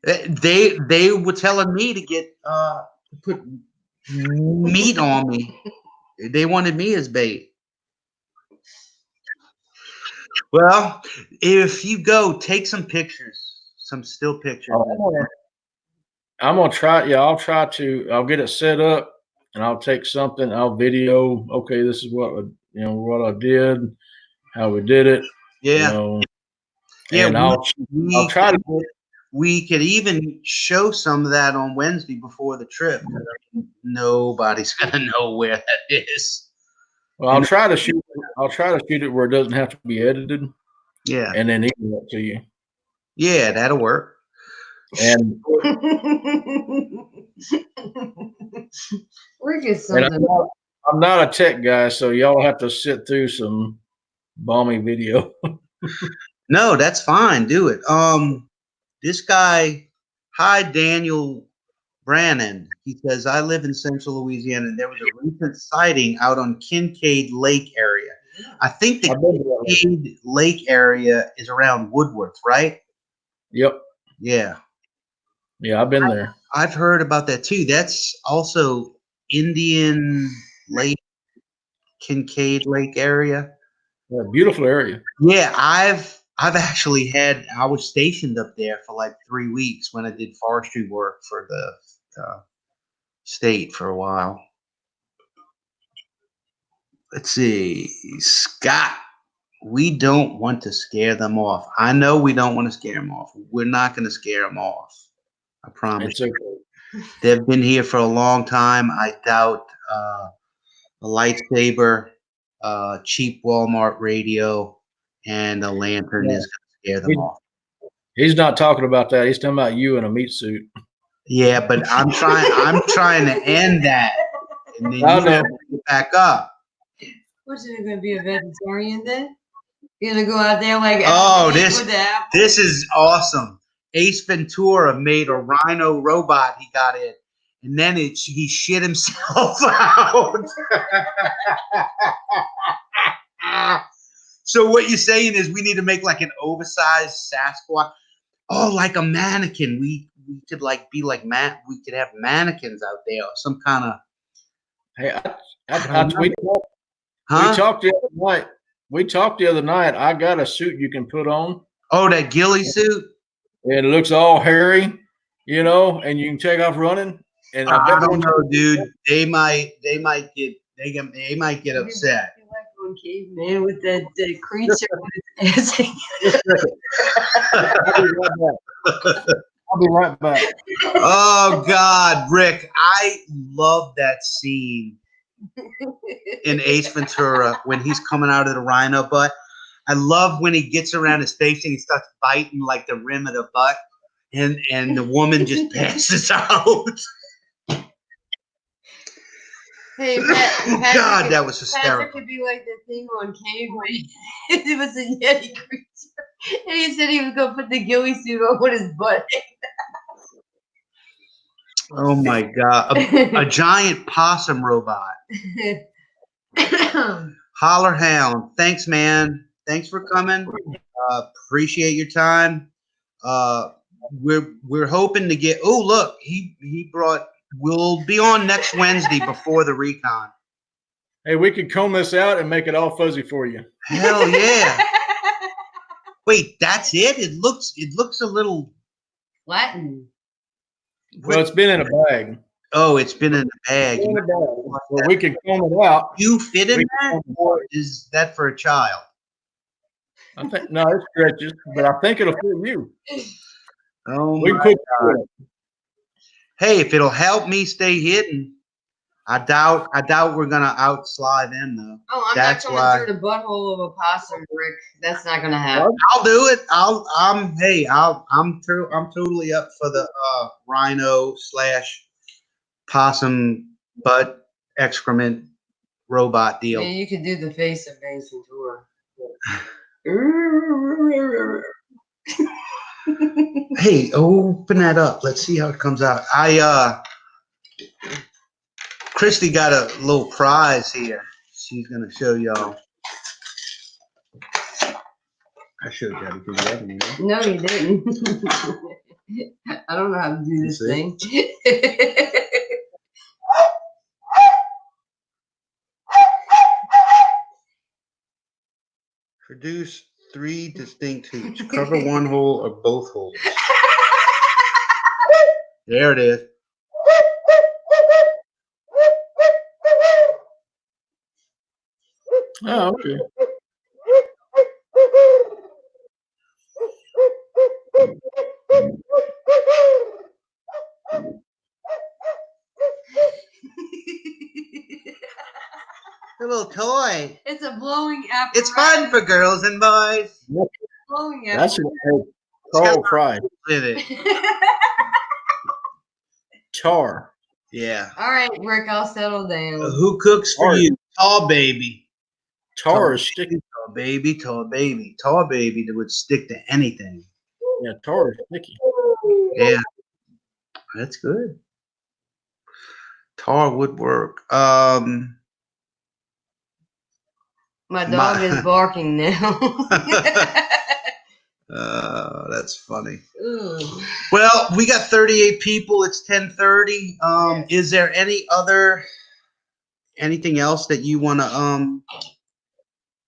They were telling me to get to put meat on me. They wanted me as bait. Well, if you go, take some pictures, some still pictures. I'm gonna try. Yeah, I'll try to. I'll get it set up, and I'll take something. I'll video. Okay, this is what what I did, how we did it. Yeah. And I'll try to. We could even show some of that on Wednesday before the trip. Nobody's gonna know where that is. Well, I'll try to shoot it where it doesn't have to be edited. Yeah. And then email it to you. Yeah, that'll work. And Rick is something. I'm not a tech guy, so y'all have to sit through some balmy video. No, that's fine. Do it. This guy, hi Daniel Brannon. He says, I live in Central Louisiana, and there was a recent sighting out on Kincaid Lake area. I think the Kincaid Lake area is around Woodworth, right? Yep. Yeah. Yeah, I've been there. I've heard about that too. That's also Indian Lake, Kincaid Lake area. Yeah, beautiful area. Yeah, I've actually I was stationed up there for like 3 weeks when I did forestry work for the state for a while. Let's see, Scott. We don't want to scare them off. I know we don't want to scare them off. We're not going to scare them off. I promise. It's okay. They've been here for a long time. I doubt a lightsaber, cheap Walmart radio, and a lantern is going to scare them off. He's not talking about that. He's talking about you in a meat suit. Yeah, but I'm trying to end that, and then you have to get back up. What's it going to be, a vegetarian then? You're going to go out there like, this is awesome. Ace Ventura made a rhino robot he got in, and then he shit himself out. So what you're saying is we need to make like an oversized Sasquatch. Oh, like a mannequin. We could be like we could have mannequins out there or some kind of. Hey, we talked the other night. I got a suit you can put on. Oh, that ghillie suit. And it looks all hairy, and you can take off running. And I don't know, dude. They might get upset. Like caveman with that creature with his I'll be right back. Oh God, Rick, I love that scene in Ace Ventura when he's coming out of the rhino butt. I love when he gets around his face and he starts biting like the rim of the butt, and the woman just passes out. Hey, God, that was Patrick hysterical. could be like the thing on Cave where it was a Yeti creature. And he said he was going to put the ghillie suit on with his butt. Oh my God. A giant possum robot. Holler Hound. Thanks, man. Thanks for coming. Appreciate your time. We're hoping to get. Oh, look, he brought. We'll be on next Wednesday before the recon. Hey, we could comb this out and make it all fuzzy for you. Hell yeah! Wait, that's it. It looks a little Latin. Well, it's been in a bag. Oh, it's been in a bag. Well, we can comb it out. You fit in that? Or is that for a child? I think no, it stretches, but I think it'll fit you. Oh we my put God! Hey, if it'll help me stay hidden, I doubt we're gonna outslide them though. Oh, I'm That's not why. coming through the butthole of a possum, Rick. That's not gonna happen. I'll do it. I'm totally up for the rhino / possum butt excrement robot deal. Maybe you could do the face of Ace Ventura. Hey, open that up. Let's see how it comes out. Christy got a little prize here. She's gonna show y'all. I showed you how to do the other one. No, you didn't. I don't know how to do this thing. Produce 3 distinct hoots. Cover one hole or both holes. There it is. Oh, okay. A little toy. It's a blowing apparatus. It's fun for girls and boys. Blowing That's apparatus. Carl cry. With it. Tar. Yeah. All right, Rick, I'll settle down. Who cooks for you? Tall baby. Tar is sticky. Tall baby. Tall baby. Tall baby that would stick to anything. Yeah, tar is sticky. Yeah. That's good. Tar would work. My dog is barking now. That's funny. Ooh. Well, we got 38 people. It's 10:30. Yes. Is there anything else that you want to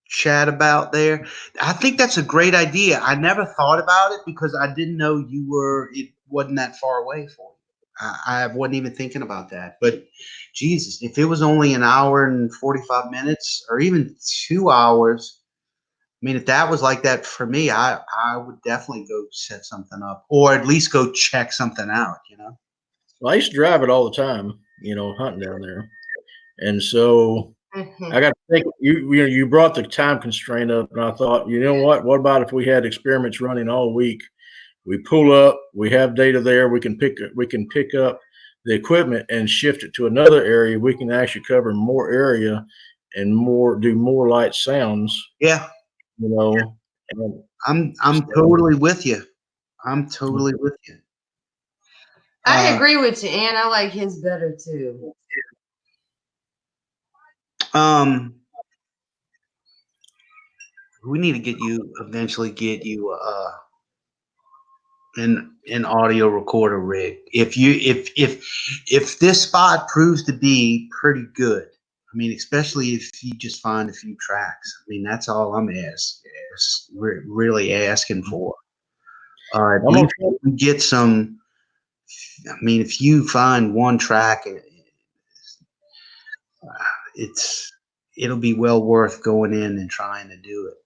chat about there? I think that's a great idea. I never thought about it because I didn't know it wasn't that far away for you. I wasn't even thinking about that. But Jesus, if it was only an hour and 45 minutes or even 2 hours, I mean, if that was like that for me, I would definitely go set something up or at least go check something out, you know? Well, I used to drive it all the time, hunting down there. And so I got to think, you brought the time constraint up, and I thought, you know what about if we had experiments running all week? We pull up, we have data there, we can pick up the equipment and shift it to another area. We can actually cover more area and do more light sounds. Yeah. And I'm totally with you. I'm totally with you. I agree with you, Ann. I like his better too. We need to eventually get you an audio recorder rig. If this spot proves to be pretty good, I mean, especially if you just find a few tracks. I mean, that's all I'm really asking for. Get some. I mean, if you find one track, it'll be well worth going in and trying to do it.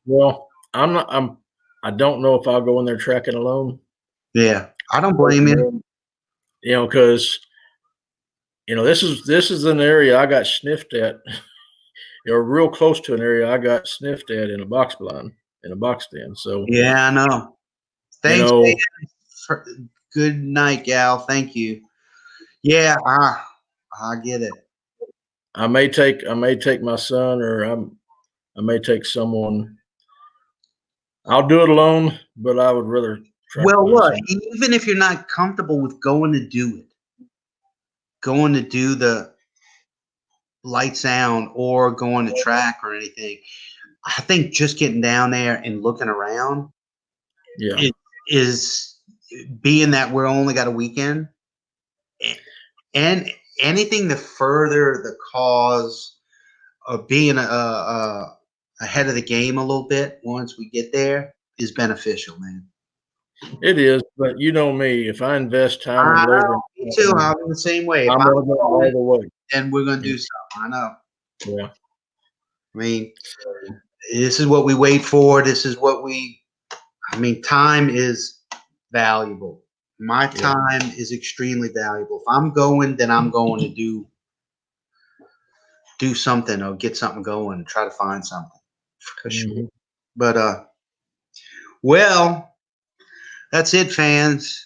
Well, I don't know if I'll go in there tracking alone. Yeah, I don't blame you. Because this is an area I got sniffed at. You're real close to an area I got sniffed at in a box stand. So yeah, I know. Thanks. Good night, gal. Thank you. Yeah, I I get it. I may take my son, or I may take someone. I'll do it alone, but I would rather try to Well, find look, someone. even if you're not comfortable with going to do the light sound or going to track or anything, I think just getting down there and looking around Yeah. is being that we're only got a weekend, and anything to further the cause of being ahead of the game a little bit once we get there is beneficial, man. It is, but you know me. If I invest time and I labor, know, me too. I'm the same way. If I'm I'm gonna go all the way. then we're gonna do something. I know. Yeah. I mean, this is what we wait for. This is what time is valuable. My time is extremely valuable. If I'm going, then I'm going to do something or get something going, try to find something for sure. But well, that's it, fans.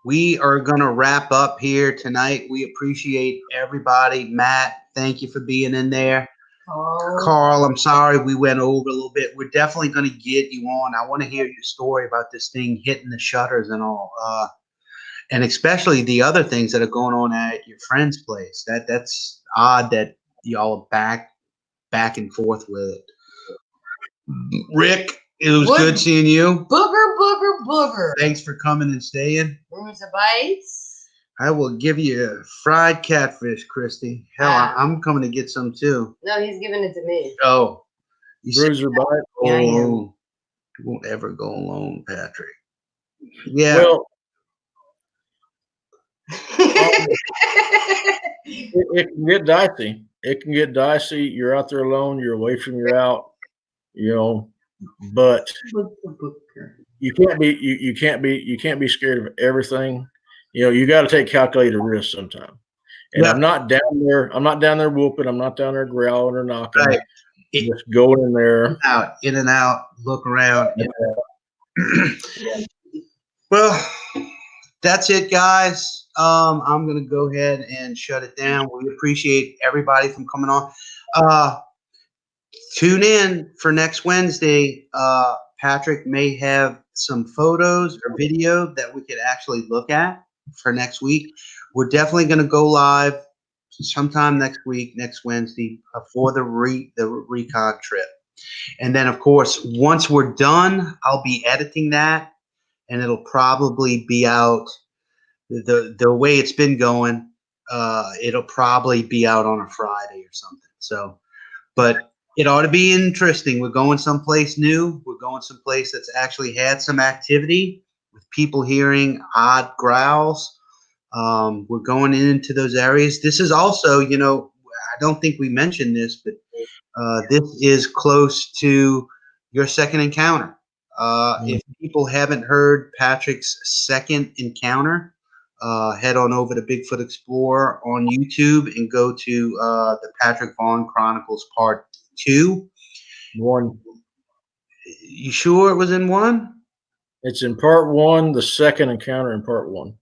We are gonna wrap up here tonight. We appreciate everybody. Matt, thank you for being in there. Carl, I'm sorry we went over a little bit. We're definitely going to get you on. I want to hear your story about this thing hitting the shutters and all, and especially the other things that are going on at your friend's place. That's odd that y'all are back and forth with it. Rick, it was good seeing you. Booger. Thanks for coming and staying. Rumors of bites. I will give you a fried catfish, Christy. Hell, I'm coming to get some too. No, he's giving it to me. Oh, Bruiser bite. Yeah, I am. You won't ever go alone, Patrick. Yeah. Well, it can get dicey. It can get dicey. You're out there alone. You're away from your out. But you can't be scared of everything. You got to take calculated risks sometimes. And I'm not down there. I'm not down there whooping. I'm not down there growling or knocking. Right. Just going in there, in and out, look around. Well, that's it, guys. I'm gonna go ahead and shut it down. We appreciate everybody from coming on. Tune in for next Wednesday. Patrick may have some photos or video that we could actually look at for next week. We're definitely going to go live sometime next week, next Wednesday, for the recon trip. And then, of course, once we're done, I'll be editing that, and it'll probably be out the way it's been going. It'll probably be out on a Friday or something. So, but it ought to be interesting. We're going someplace new. We're going someplace that's actually had some activity with people hearing odd growls. We're going into those areas. This is also, I don't think we mentioned this, but this is close to your second encounter. If people haven't heard Patrick's second encounter, head on over to Bigfoot Explorer on YouTube and go to the Patrick Vaughn Chronicles Part 2. 1. You sure it was in 1? It's in Part 1. The second encounter in Part 1.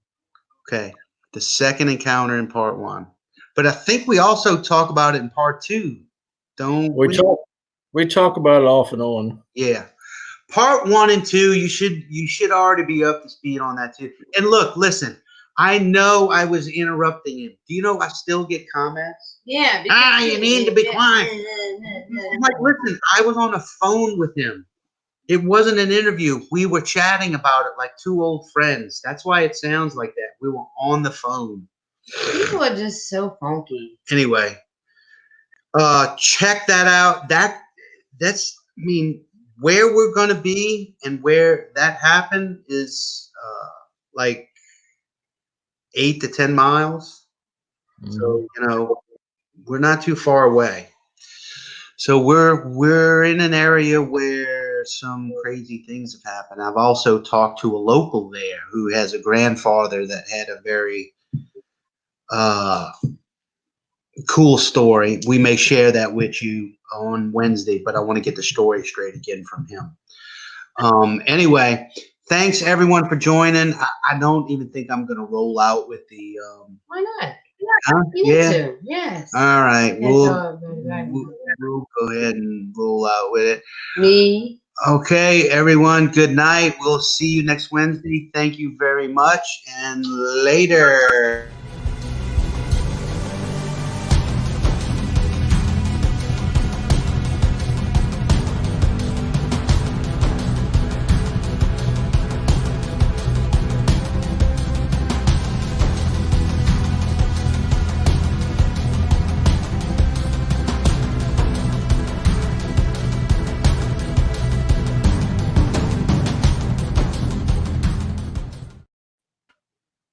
Okay, the second encounter in Part 1. But I think we also talk about it in Part 2. Don't we? We talk about it off and on. Yeah. Part 1 and 2, you should already be up to speed on that too. And look, listen, I know I was interrupting him. Do you know I still get comments? Yeah. You need to be quiet. I'm like, listen, I was on the phone with him. It wasn't an interview. We were chatting about it like two old friends. That's why it sounds like that. We were on the phone. People are just so funky. Anyway, check that out. That's where we're gonna be and where that happened is like 8 to 10 miles. So we're not too far away. So we're in an area where some crazy things have happened. I've also talked to a local there who has a grandfather that had a very cool story. We may share that with you on Wednesday, but I want to get the story straight again from him. Anyway, thanks everyone for joining. I don't even think I'm going to roll out with the. Why not? Huh? You need Yeah. to. Yes. All right. That's We'll, all right. we'll go ahead and roll out with it. Me. Okay, everyone. Good night. We'll see you next Wednesday. Thank you very much, and later.